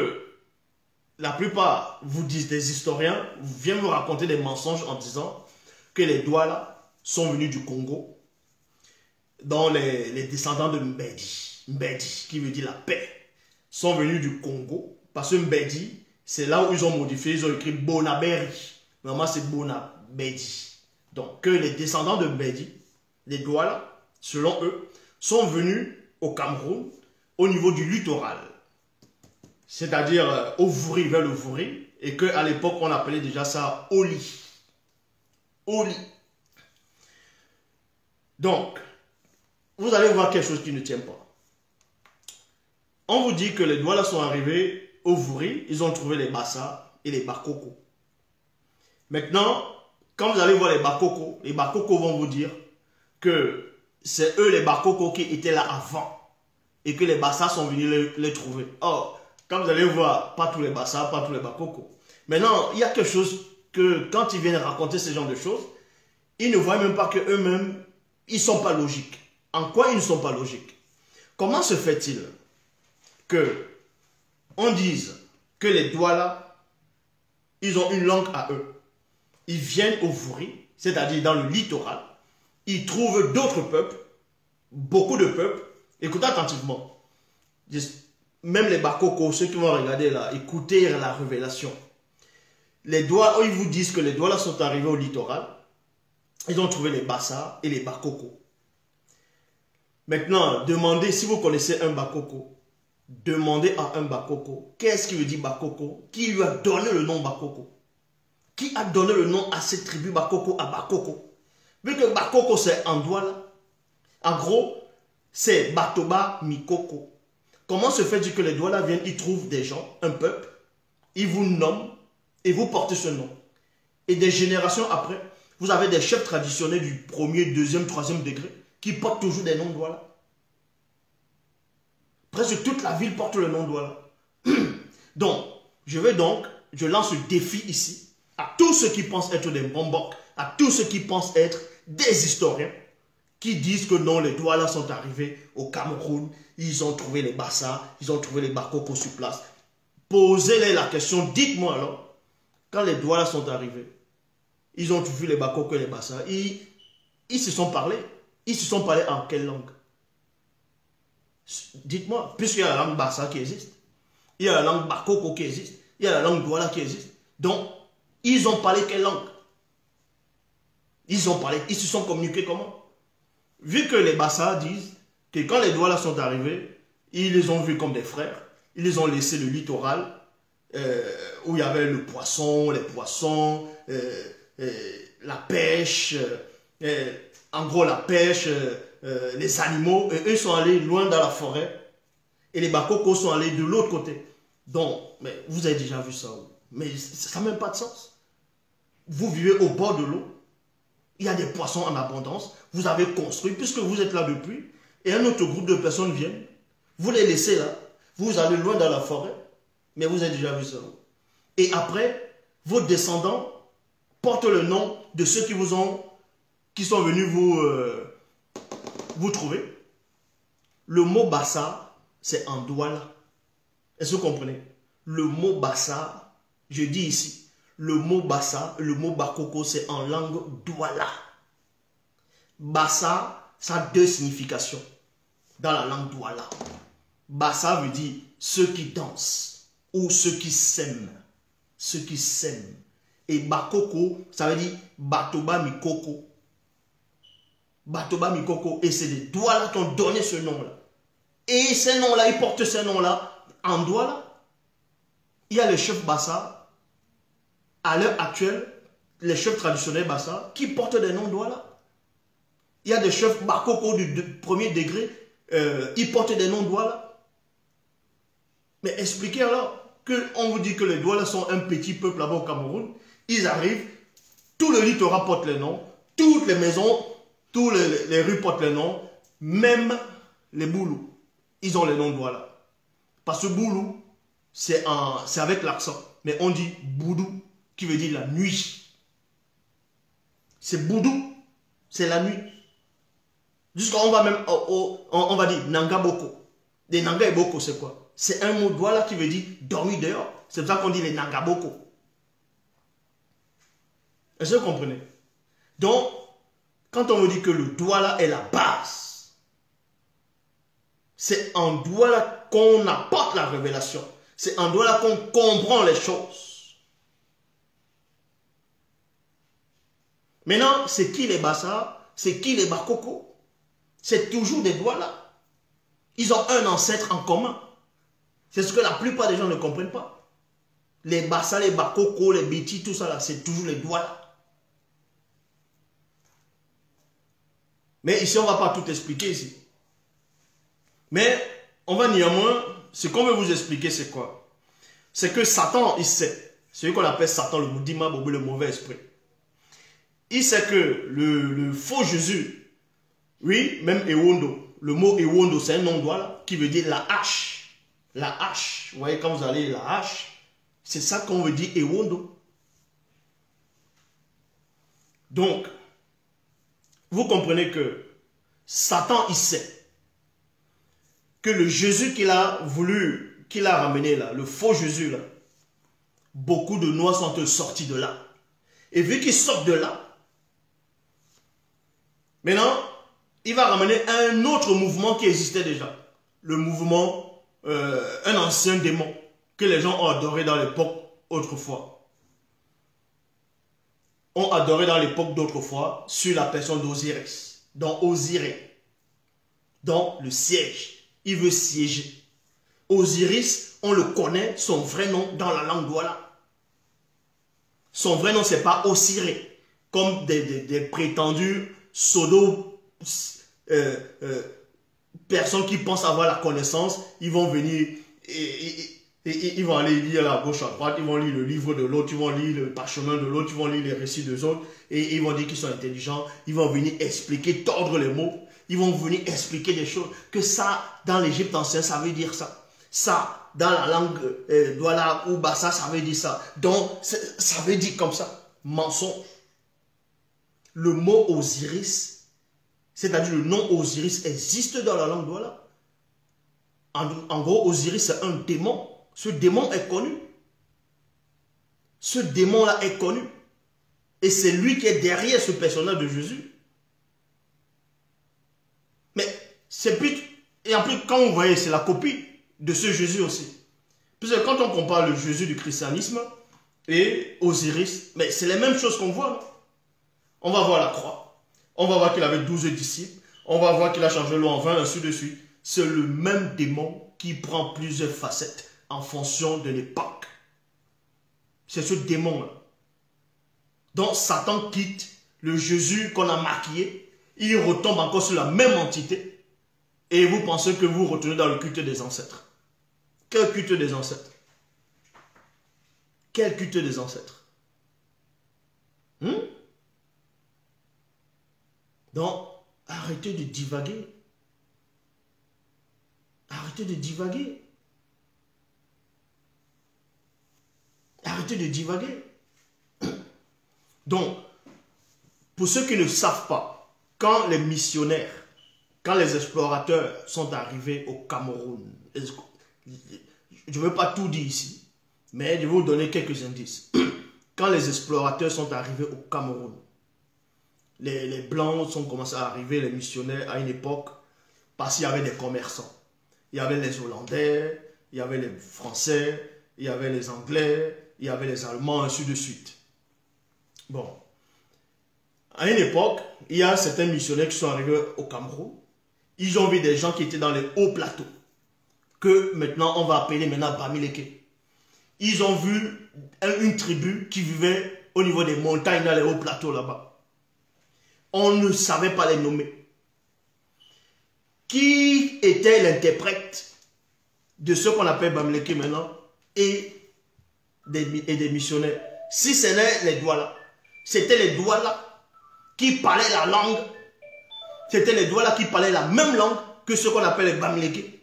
la plupart vous disent, des historiens, viennent vous raconter des mensonges en disant que les Douala sont venus du Congo, dont les descendants de Mbedi, qui veut dire la paix, sont venus du Congo, parce que Mbedi, c'est là où ils ont modifié, ils ont écrit Bonaberi. Normalement, c'est Bonabedi. Donc, que les descendants de Mbedi, les Douala, selon eux, sont venus au Cameroun, au niveau du littoral. C'est-à-dire au Vouri, vers le Vouri, et qu'à l'époque, on appelait déjà ça Oli. Oli. Donc, vous allez voir quelque chose qui ne tient pas. On vous dit que les Douala sont arrivés au Vouri, ils ont trouvé les Bassa et les Bakoko. Maintenant, quand vous allez voir les Bakoko vont vous dire que c'est eux les Bakoko qui étaient là avant et que les Bassa sont venus les trouver. Or, quand vous allez voir, pas tous les Bassa, pas tous les Bakoko. Maintenant, il y a quelque chose que quand ils viennent raconter ce genre de choses, ils ne voient même pas qu'eux-mêmes, ils ne sont pas logiques. En quoi ils ne sont pas logiques? Comment se fait-il que on dise que les Douala, ils ont une langue à eux? Ils viennent au Vouri, c'est-à-dire dans le littoral, ils trouvent d'autres peuples, beaucoup de peuples. Écoutez attentivement. Même les Bakoko, ceux qui vont regarder là, écoutez la révélation. Les Douala, ils vous disent que les Douala sont arrivés au littoral, ils ont trouvé les Bassa et les Bakoko. Maintenant, demandez, si vous connaissez un Bakoko, demandez à un Bakoko, qu'est-ce qui veut dire Bakoko? Qui lui a donné le nom Bakoko? Qui a donné le nom à cette tribu Bakoko à Bakoko? Vu que Bakoko c'est en Douala, en gros, c'est Batoba Mikoko. Comment se fait-il que les Douala viennent, ils trouvent des gens, un peuple, ils vous nomment et vous portez ce nom. Et des générations après, vous avez des chefs traditionnels du premier, deuxième, troisième degré qui portent toujours des noms Douala. Presque toute la ville porte le nom Douala. Donc, je lance le défi ici à tous ceux qui pensent être des bombocs, à tous ceux qui pensent être des historiens, qui disent que non, les Douala sont arrivés au Cameroun, ils ont trouvé les Bassa, ils ont trouvé les Bakoko sur place. Posez-les la question, dites-moi alors, quand les Douala sont arrivés, ils ont vu les Bakoko et les Bassa, ils se sont parlé. Ils se sont parlé en quelle langue? Dites-moi, puisqu'il y a la langue Bassa qui existe, il y a la langue Bakoko qui existe, il y a la langue Douala qui existe. Donc, ils ont parlé quelle langue? Ils ont parlé, ils se sont communiqués comment? Vu que les Bassa disent que quand les Douala sont arrivés, ils les ont vus comme des frères, ils les ont laissé le littoral, où il y avait le poisson, les poissons, la pêche, en gros la pêche, les animaux, et eux sont allés loin dans la forêt, et les Bakoko sont allés de l'autre côté. Donc, mais vous avez déjà vu ça, mais ça n'a même pas de sens. Vous vivez au bord de l'eau, il y a des poissons en abondance, vous avez construit, puisque vous êtes là depuis, et un autre groupe de personnes viennent, vous les laissez là, vous allez loin dans la forêt, mais vous avez déjà vu ça. Et après, vos descendants portent le nom de ceux qui sont venus vous trouver. Le mot Bassa, c'est en Douala. Est-ce que vous comprenez? Le mot Bassa, je dis ici, le mot Bassa, le mot Bakoko, c'est en langue Douala. Bassa, ça a deux significations dans la langue Douala. Bassa veut dire ceux qui dansent ou ceux qui s'aiment. Ceux qui s'aiment. Et Bakoko, ça veut dire Batoba Mikoko. Batoba Mikoko. Et c'est les Douala qui ont donné ce nom-là. Et ces noms-là, ils portent ces noms-là en Douala. Il y a les chefs Bassa, à l'heure actuelle, les chefs traditionnels Bassa, qui portent des noms Douala. Il y a des chefs Bakoko du premier degré, ils portent des noms Douala. Mais expliquez alors qu'on vous dit que les Douala sont un petit peuple là-bas au Cameroun. Ils arrivent, tout le littoral porte les noms, toutes les maisons, tous les rues portent les noms, même les Boulous. Ils ont les noms Douala. Parce que Boulou, c'est avec l'accent. Mais on dit Boudou, qui veut dire la nuit. C'est Boudou, c'est la nuit. Jusqu'à on va même, on va dire Nanga Boko. Les Nanga et Boko, c'est quoi? C'est un mot Douala qui veut dire dormir dehors. C'est pour ça qu'on dit les Nanga Boko. Est-ce que vous comprenez? Donc, quand on vous dit que le Douala est la base, c'est en Douala qu'on apporte la révélation. C'est en Douala qu'on comprend les choses. Maintenant, c'est qui les Bassa? C'est qui les Bakoko? C'est toujours des Douala. Ils ont un ancêtre en commun. C'est ce que la plupart des gens ne comprennent pas. Les Bassa, les Bakoko, les Bétis, tout ça là, c'est toujours les Douala. Mais ici, on ne va pas tout expliquer ici. Mais on va néanmoins, ce qu'on veut vous expliquer, c'est quoi? C'est que Satan, il sait, celui qu'on appelle Satan, le Moudima Bobo, le mauvais esprit. Il sait que le faux Jésus, oui, même Ewondo, le mot Ewondo, c'est un nom Douala qui veut dire la hache. La hache, vous voyez, quand vous allez la hache, c'est ça qu'on veut dire Ewondo. Donc, vous comprenez que Satan, il sait que le Jésus qu'il a voulu, qu'il a ramené là, le faux Jésus là, beaucoup de Noirs sont sortis de là. Et vu qu'ils sortent de là, maintenant, il va ramener un autre mouvement qui existait déjà. Le mouvement, un ancien démon que les gens ont adoré dans l'époque autrefois. Ont adoré dans l'époque d'autrefois sur la personne d'Osiris, dans Osiris, dans le siège. Il veut siéger. Osiris, on le connaît, son vrai nom dans la langue Douala. Son vrai nom, c'est pas Osiré, comme des prétendus pseudo personnes qui pensent avoir la connaissance. Ils vont venir et ils vont aller lire à gauche, à droite, ils vont lire le livre de l'autre, ils vont lire le parchemin de l'autre, ils vont lire les récits des autres, et ils vont dire qu'ils sont intelligents, ils vont venir expliquer, tordre les mots, ils vont venir expliquer des choses, que ça, dans l'Égypte ancienne, ça veut dire ça. Ça, dans la langue Douala ou Bassa, ça veut dire ça. Donc, ça veut dire comme ça. Mensonge. Le mot Osiris, c'est-à-dire le nom Osiris existe dans la langue Douala. En gros, Osiris, c'est un démon. Ce démon est connu. Ce démon-là est connu. Et c'est lui qui est derrière ce personnage de Jésus. Mais c'est plus... Et en plus, quand vous voyez, c'est la copie de ce Jésus aussi. Parce que quand on compare le Jésus du christianisme et Osiris, mais c'est les mêmes choses qu'on voit. Non? On va voir la croix. On va voir qu'il avait 12 disciples. On va voir qu'il a changé l'eau en vin, ainsi de suite. C'est le même démon qui prend plusieurs facettes en fonction de l'époque. C'est ce démon-là. Donc Satan quitte le Jésus qu'on a maquillé. Il retombe encore sur la même entité. Et vous pensez que vous retournez dans le culte des ancêtres. Quel culte des ancêtres? Quel culte des ancêtres? Donc, arrêtez de divaguer. Arrêtez de divaguer. Arrêtez de divaguer. Donc, pour ceux qui ne savent pas, quand les missionnaires, quand les explorateurs sont arrivés au Cameroun, je ne veux pas tout dire ici, mais je vais vous donner quelques indices. Quand les explorateurs sont arrivés au Cameroun, les Blancs sont commencés à arriver, les missionnaires, à une époque, parce qu'il y avait des commerçants. Il y avait les Hollandais, il y avait les Français, il y avait les Anglais, il y avait les Allemands, ainsi de suite. Bon. À une époque, il y a certains missionnaires qui sont arrivés au Cameroun. Ils ont vu des gens qui étaient dans les hauts plateaux, que maintenant on va appeler maintenant Bamileke. Ils ont vu une tribu qui vivait au niveau des montagnes, dans les hauts plateaux là-bas. On ne savait pas les nommer. Qui était l'interprète de ce qu'on appelle Bamileke maintenant et des missionnaires? Si ce n'est les Douala, c'était les Douala qui parlaient la langue. C'était les Douala qui parlaient la même langue que ce qu'on appelle les Bamileke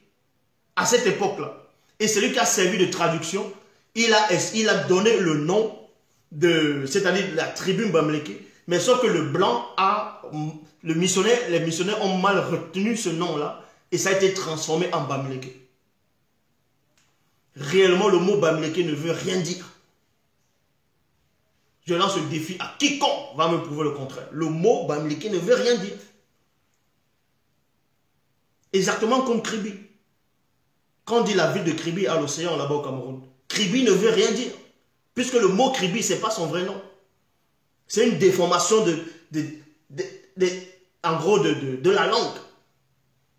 à cette époque-là. Et celui qui a servi de traduction, il a donné le nom de, c'est-à-dire la tribu Bamileke, mais sauf que le blanc les missionnaires ont mal retenu ce nom-là et ça a été transformé en Bamileke. Réellement, le mot Bamileke ne veut rien dire. Je lance le défi à quiconque va me prouver le contraire. Le mot Bamileke ne veut rien dire. Exactement comme Kribi. Quand on dit la ville de Kribi à l'océan là-bas au Cameroun, Kribi ne veut rien dire. Puisque le mot Kribi, ce n'est pas son vrai nom. C'est une déformation en gros de la langue.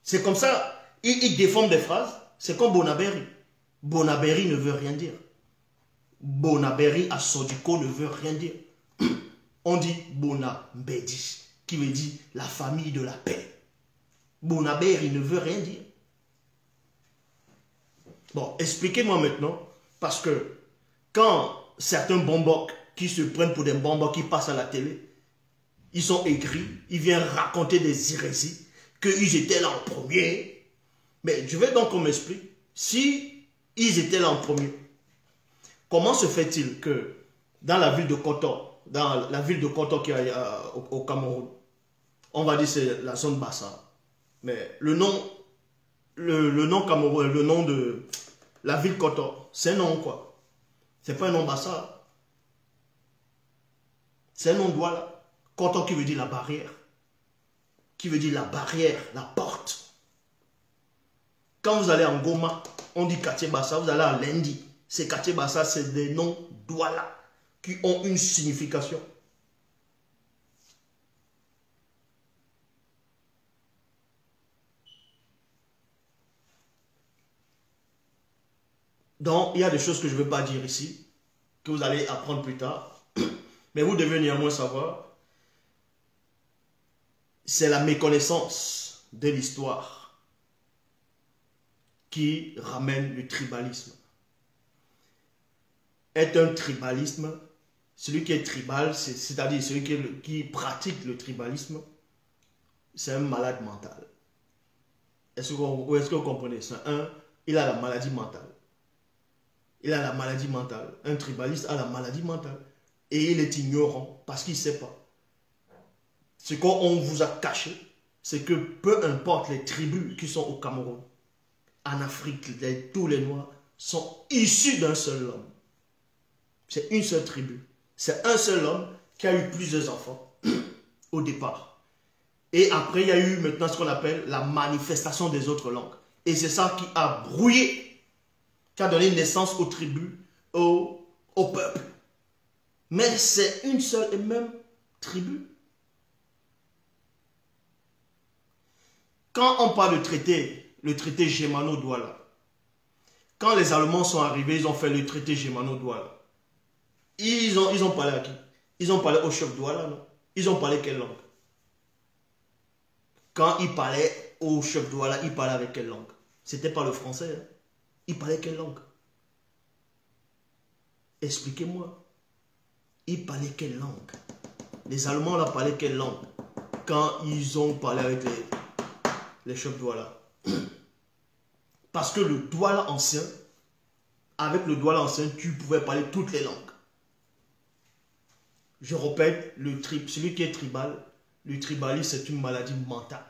C'est comme ça, il déforme des phrases. C'est comme Bonaberi. Bonaberi ne veut rien dire. Bonaberi à Sodiko ne veut rien dire. On dit Bonabedi, qui veut dire la famille de la paix. Bonaberi ne veut rien dire. Bon, expliquez-moi maintenant, parce que quand certains bombocs qui se prennent pour des bombocs qui passent à la télé, ils sont écrits, ils viennent raconter des hérésies, qu'ils étaient là en premier. Mais je veux donc qu'on m'explique, si ils étaient là en premier, comment se fait-il que dans la ville de Koto qui est au Cameroun, on va dire c'est la zone Bassa, mais le nom Cameroun, le nom de la ville Koto, c'est un nom quoi? C'est pas un nom Bassa. C'est un nom Douala. Koto qui veut dire la barrière. Qui veut dire la barrière, la porte. Quand vous allez en Goma, on dit quartier Bassa, vous allez à Lendi. Ces quartiers Bassa, c'est des noms Douala qui ont une signification. Donc, il y a des choses que je ne veux pas dire ici, que vous allez apprendre plus tard. Mais vous devez néanmoins savoir, c'est la méconnaissance de l'histoire qui ramène le tribalisme. Est un tribalisme, celui qui est tribal, c'est-à-dire celui qui pratique le tribalisme, c'est un malade mental. Est-ce que vous comprenez? Il a la maladie mentale. Il a la maladie mentale. Un tribaliste a la maladie mentale. Et il est ignorant parce qu'il ne sait pas. Ce qu'on vous a caché, c'est que peu importe les tribus qui sont au Cameroun, en Afrique, tous les Noirs sont issus d'un seul homme. C'est une seule tribu. C'est un seul homme qui a eu plusieurs enfants au départ. Et après, il y a eu maintenant ce qu'on appelle la manifestation des autres langues. Et c'est ça qui a brouillé, qui a donné naissance aux tribus, au peuple. Mais c'est une seule et même tribu. Quand on parle de traité, le traité Germano-Douala, quand les Allemands sont arrivés, ils ont fait le traité Germano-Douala. Ils ont parlé à qui? Ils ont parlé au chef Douala, non? Ils ont parlé quelle langue? Quand ils parlaient au chef Douala, ils parlaient avec quelle langue? C'était pas le français. Hein? Ils parlaient quelle langue? Expliquez-moi. Ils parlaient quelle langue? Les Allemands là parlaient quelle langue? Quand ils ont parlé avec les chefs Douala. Parce que le Douala ancien, avec le Douala ancien, tu pouvais parler toutes les langues. Je répète, celui qui est tribal, le tribaliste c'est une maladie mentale.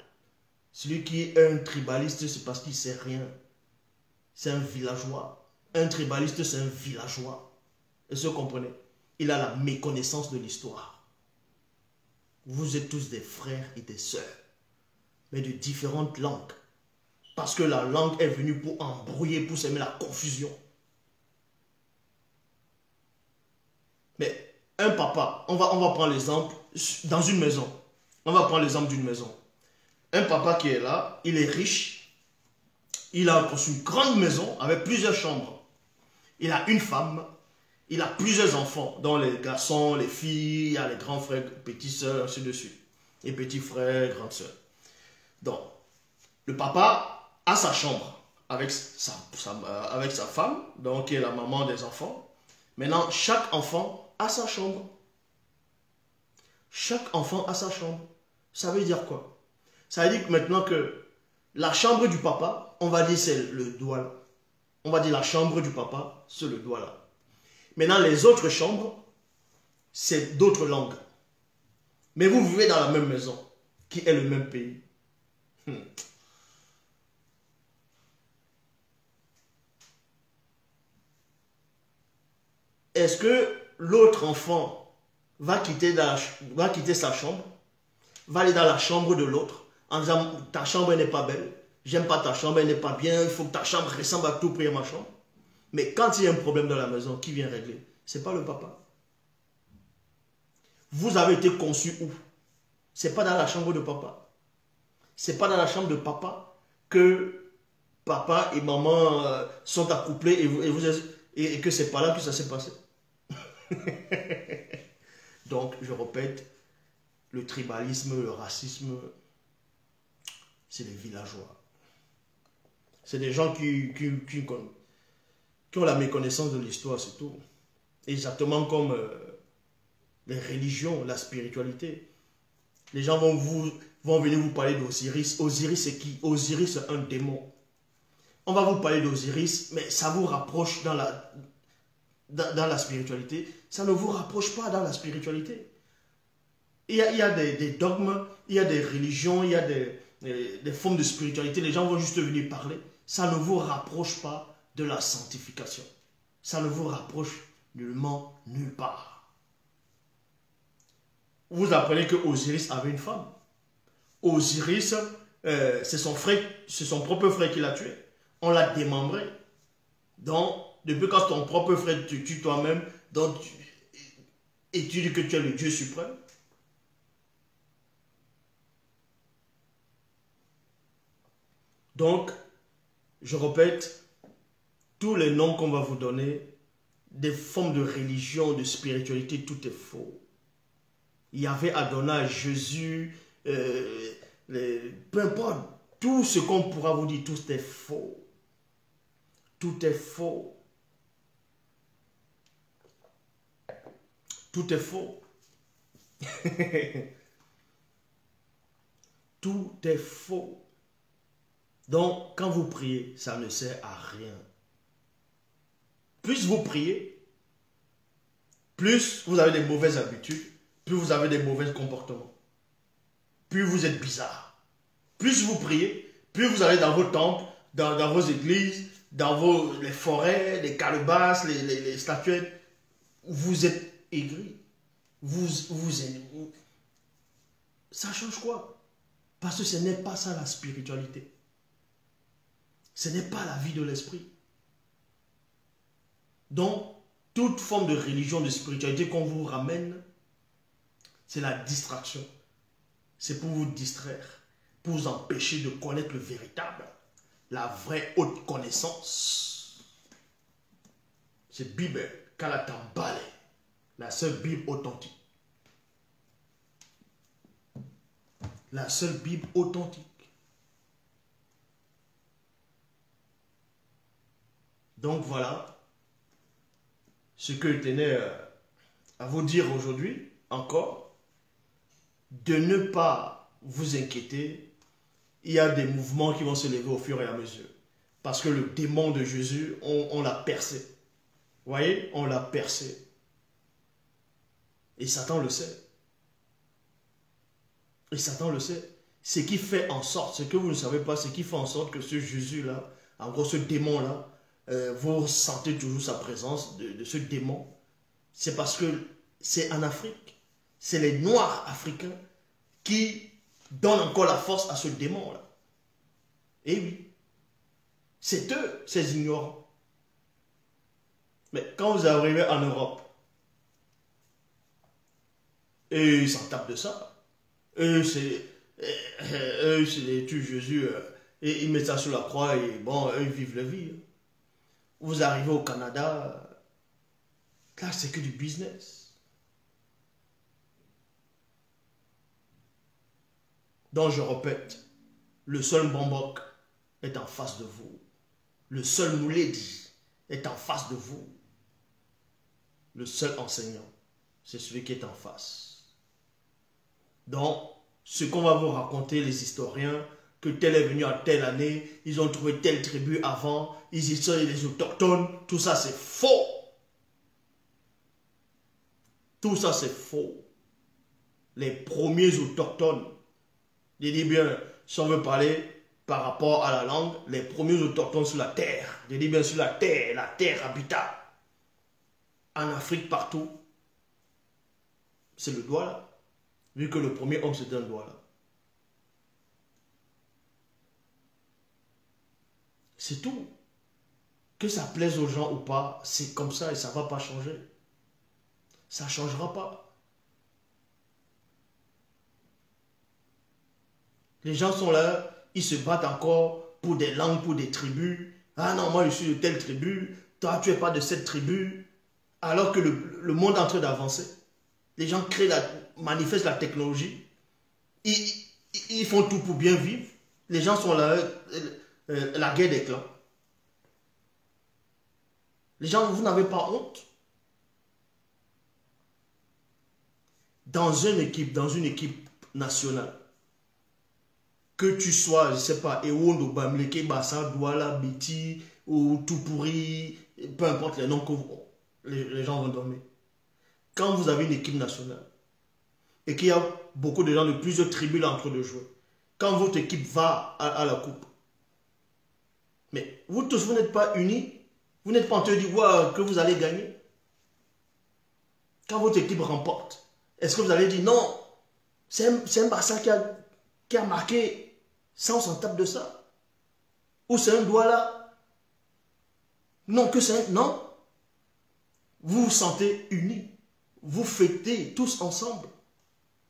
Celui qui est un tribaliste, c'est parce qu'il ne sait rien. C'est un villageois. Un tribaliste, c'est un villageois. Est-ce que vous comprenez? Il a la méconnaissance de l'histoire. Vous êtes tous des frères et des sœurs, mais de différentes langues. Parce que la langue est venue pour embrouiller, pour semer la confusion. Mais un papa, on va prendre l'exemple dans une maison. On va prendre l'exemple d'une maison. un papa qui est là, il est riche, il a construit une grande maison avec plusieurs chambres. Il a une femme, il a plusieurs enfants, dont les garçons, les filles, il y a les grands frères, petites sœurs, ainsi de suite. Et petits frères, grandes sœurs. Donc, le papa a sa chambre avec sa femme, donc qui est la maman des enfants. Maintenant, chaque enfant a sa chambre. Chaque enfant a sa chambre. Ça veut dire quoi? Ça veut dire que maintenant que la chambre du papa, on va dire c'est le doigt là. On va dire la chambre du papa, c'est le doigt là. Maintenant, les autres chambres, c'est d'autres langues. Mais vous vivez dans la même maison, qui est le même pays. Est-ce que l'autre enfant va quitter sa chambre, va aller dans la chambre de l'autre, en disant ta chambre n'est pas belle, j'aime pas ta chambre, elle n'est pas bien, il faut que ta chambre ressemble à tout près à ma chambre. Mais quand il y a un problème dans la maison, qui vient régler? Ce n'est pas le papa. Vous avez été conçu où? Ce n'est pas dans la chambre de papa. Ce n'est pas dans la chambre de papa que papa et maman sont accouplés et que c'est pas là que ça s'est passé. Donc, je répète, le tribalisme, le racisme, c'est des villageois. C'est des gens qui ont la méconnaissance de l'histoire, c'est tout. Exactement comme les religions, la spiritualité. Les gens vont venir vous parler d'Osiris. Osiris, c'est qui? Osiris, c'est un démon. On va vous parler d'Osiris, mais ça vous rapproche dans la spiritualité. Ça ne vous rapproche pas dans la spiritualité. Il y a des dogmes, il y a des religions, il y a des formes de spiritualité. Les gens vont juste venir parler. Ça ne vous rapproche pas de la sanctification. Ça ne vous rapproche nullement nulle part. Vous apprenez que Osiris avait une femme. Osiris, c'est son propre frère qui l'a tué. On l'a démembré. Donc, depuis quand ton propre frère te tue toi-même, et tu dis que tu es le Dieu suprême. Donc, je répète, tous les noms qu'on va vous donner, des formes de religion, de spiritualité, tout est faux. Il y avait Adonai, Jésus, peu importe, tout ce qu'on pourra vous dire, tout est faux. Tout est faux. Tout est faux. Tout est faux. Donc, quand vous priez, ça ne sert à rien. Plus vous priez, plus vous avez des mauvaises habitudes, plus vous avez des mauvais comportements. Plus vous êtes bizarre. Plus vous priez, plus vous allez dans vos temples, dans vos églises, dans les forêts, les calebasses, les statuettes. Vous êtes aigri. Ça change quoi? Parce que ce n'est pas ça la spiritualité. Ce n'est pas la vie de l'esprit. Donc, toute forme de religion, de spiritualité qu'on vous ramène, c'est la distraction. C'est pour vous distraire, pour vous empêcher de connaître le véritable, la vraie haute connaissance. C'est Bible, Kalatambale, la seule Bible authentique. La seule Bible authentique. Donc voilà ce que je tenais à vous dire aujourd'hui, encore, de ne pas vous inquiéter. Il y a des mouvements qui vont se lever au fur et à mesure. Parce que le démon de Jésus, on l'a percé. Vous voyez, on l'a percé. Et Satan le sait. Et Satan le sait. Ce qui fait en sorte, ce que vous ne savez pas, ce qui fait en sorte que ce Jésus-là, en gros ce démon-là, vous sentez toujours sa présence de ce démon. C'est parce que c'est en Afrique. C'est les Noirs africains qui donnent encore la force à ce démon-là. Et oui. C'est eux, ces ignorants. Mais quand vous arrivez en Europe, et ils s'en tapent de ça. Et eux, ils tuent Jésus et ils mettent ça sur la croix et bon, eux, ils vivent la vie. Vous arrivez au Canada, là, c'est que du business. Donc, je répète, le seul Bambok est en face de vous. Le seul Mouledi est en face de vous. Le seul enseignant, c'est celui qui est en face. Donc, ce qu'on va vous raconter, les historiens, que tel est venu à telle année, ils ont trouvé telle tribu avant, ils y sont les autochtones, tout ça c'est faux. Tout ça c'est faux. Les premiers autochtones, je dis bien, si on veut parler par rapport à la langue, les premiers autochtones sur la terre, je dis bien sur la terre habitable, en Afrique partout, c'est le Douala. Vu que le premier homme c'était un Douala. C'est tout. Que ça plaise aux gens ou pas, c'est comme ça et ça ne va pas changer. Ça ne changera pas. Les gens sont là, ils se battent encore pour des langues, pour des tribus. Ah non, moi je suis de telle tribu, toi tu n'es pas de cette tribu. Alors que le monde est en train d'avancer. Les gens manifestent la technologie. Ils font tout pour bien vivre. Les gens sont là, la guerre des clans. Les gens, vous n'avez pas honte. Dans une équipe nationale, que tu sois, je ne sais pas, Ewondo, Bamleke, Bassa, Douala, Biti, ou Toupouri, peu importe les noms que les gens vont donner. Quand vous avez une équipe nationale, et qu'il y a beaucoup de gens de plusieurs tribus là en train de jouer, quand votre équipe va à la coupe, mais vous tous, vous n'êtes pas unis, vous n'êtes pas en train de dire wow, que vous allez gagner. Quand votre équipe remporte, est-ce que vous allez dire non, c'est un Bassa qui a marqué, ça on s'en tape de ça? Ou c'est un Douala? Non, que c'est un... Non. Vous vous sentez unis. Vous fêtez tous ensemble.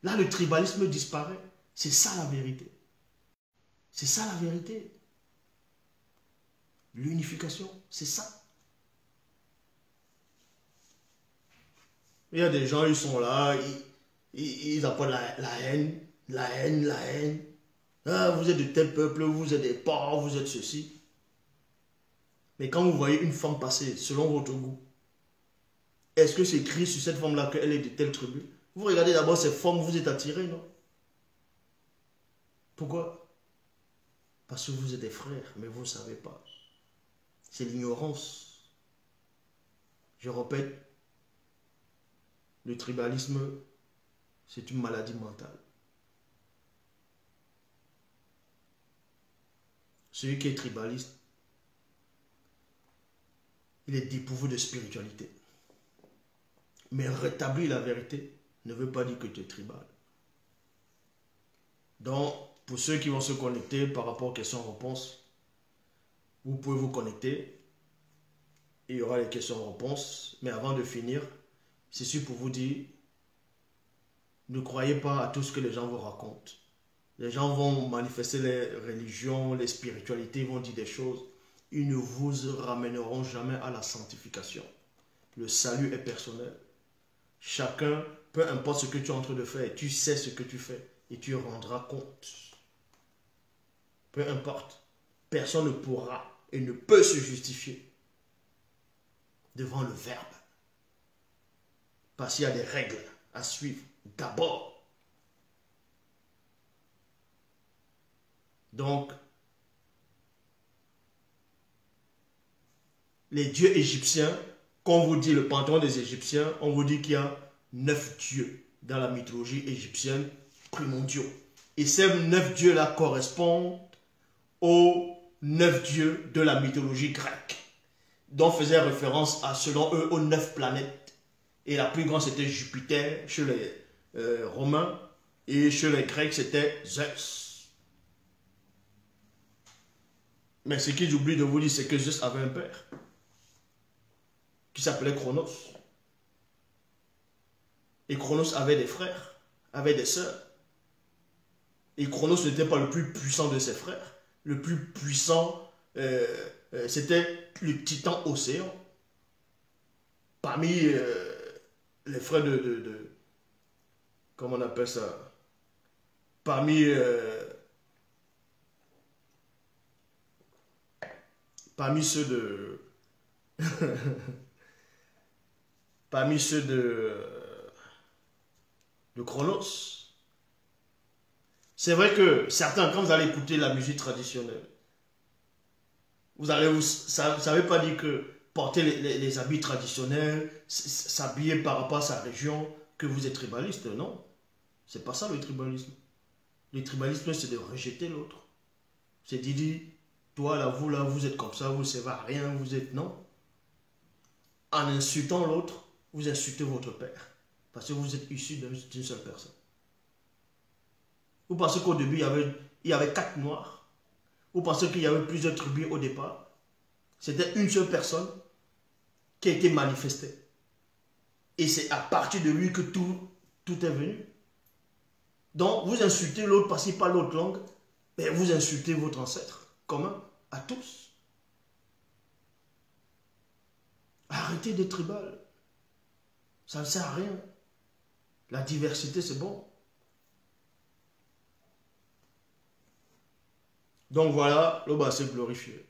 Là, le tribalisme disparaît. C'est ça la vérité. C'est ça la vérité. L'unification, c'est ça. Il y a des gens, ils sont là, ils apportent la haine, la haine, la haine. Ah, vous êtes de tel peuple, vous êtes des pauvres, vous êtes ceci. Mais quand vous voyez une femme passer selon votre goût, est-ce que c'est écrit sur cette femme-là qu'elle est de telle tribu? Vous regardez d'abord ces formes, vous êtes attirés, non? Pourquoi? Parce que vous êtes des frères, mais vous ne savez pas. C'est l'ignorance. Je répète, le tribalisme, c'est une maladie mentale. Celui qui est tribaliste, il est dépourvu de spiritualité. Mais rétablir la vérité ne veut pas dire que tu es tribal. Donc, pour ceux qui vont se connecter par rapport aux questions-réponses, vous pouvez vous connecter. Il y aura les questions-réponses. Mais avant de finir, c'est sûr pour vous dire, ne croyez pas à tout ce que les gens vous racontent. Les gens vont manifester les religions, les spiritualités, ils vont dire des choses. Ils ne vous ramèneront jamais à la sanctification. Le salut est personnel. Chacun, peu importe ce que tu es en train de faire, tu sais ce que tu fais et tu rendras compte. Peu importe, personne ne pourra et ne peut se justifier devant le Verbe. Parce qu'il y a des règles à suivre. D'abord. Donc, les dieux égyptiens, quand on vous dit le panthéon des Égyptiens, on vous dit qu'il y a 9 dieux dans la mythologie égyptienne primordiaux. Et ces 9 dieux-là correspondent aux 9 dieux de la mythologie grecque, dont faisait référence à, selon eux, aux 9 planètes. Et la plus grande, c'était Jupiter chez les Romains, et chez les Grecs, c'était Zeus. Mais ce qu'ils oublient de vous dire, c'est que Zeus avait un père, qui s'appelait Chronos. Et Chronos avait des frères, avait des sœurs. Et Chronos n'était pas le plus puissant de ses frères. Le plus puissant, c'était le titan Océan. Parmi les frères comment on appelle ça? Parmi ceux de... parmi ceux de Chronos. C'est vrai que certains, quand vous allez écouter la musique traditionnelle, ça ne veut pas dire que porter les habits traditionnels, s'habiller par rapport à sa région, que vous êtes tribaliste. Non, c'est pas ça le tribalisme. Le tribalisme, c'est de rejeter l'autre. C'est de dire, toi là, vous êtes comme ça, vous ne servez à rien, vous êtes... Non. En insultant l'autre, vous insultez votre père. Parce que vous êtes issu d'une seule personne. Vous pensez qu'au début, il y avait 4 noirs. Vous pensez qu'il y avait plusieurs tribus au départ. C'était une seule personne qui a été manifestée. Et c'est à partir de lui que tout est venu. Donc, vous insultez l'autre parce qu'il parle l'autre langue, mais vous insultez votre ancêtre commun à tous. Arrêtez d'être tribal. Ça ne sert à rien. La diversité, c'est bon. Donc voilà, le bassin glorifié.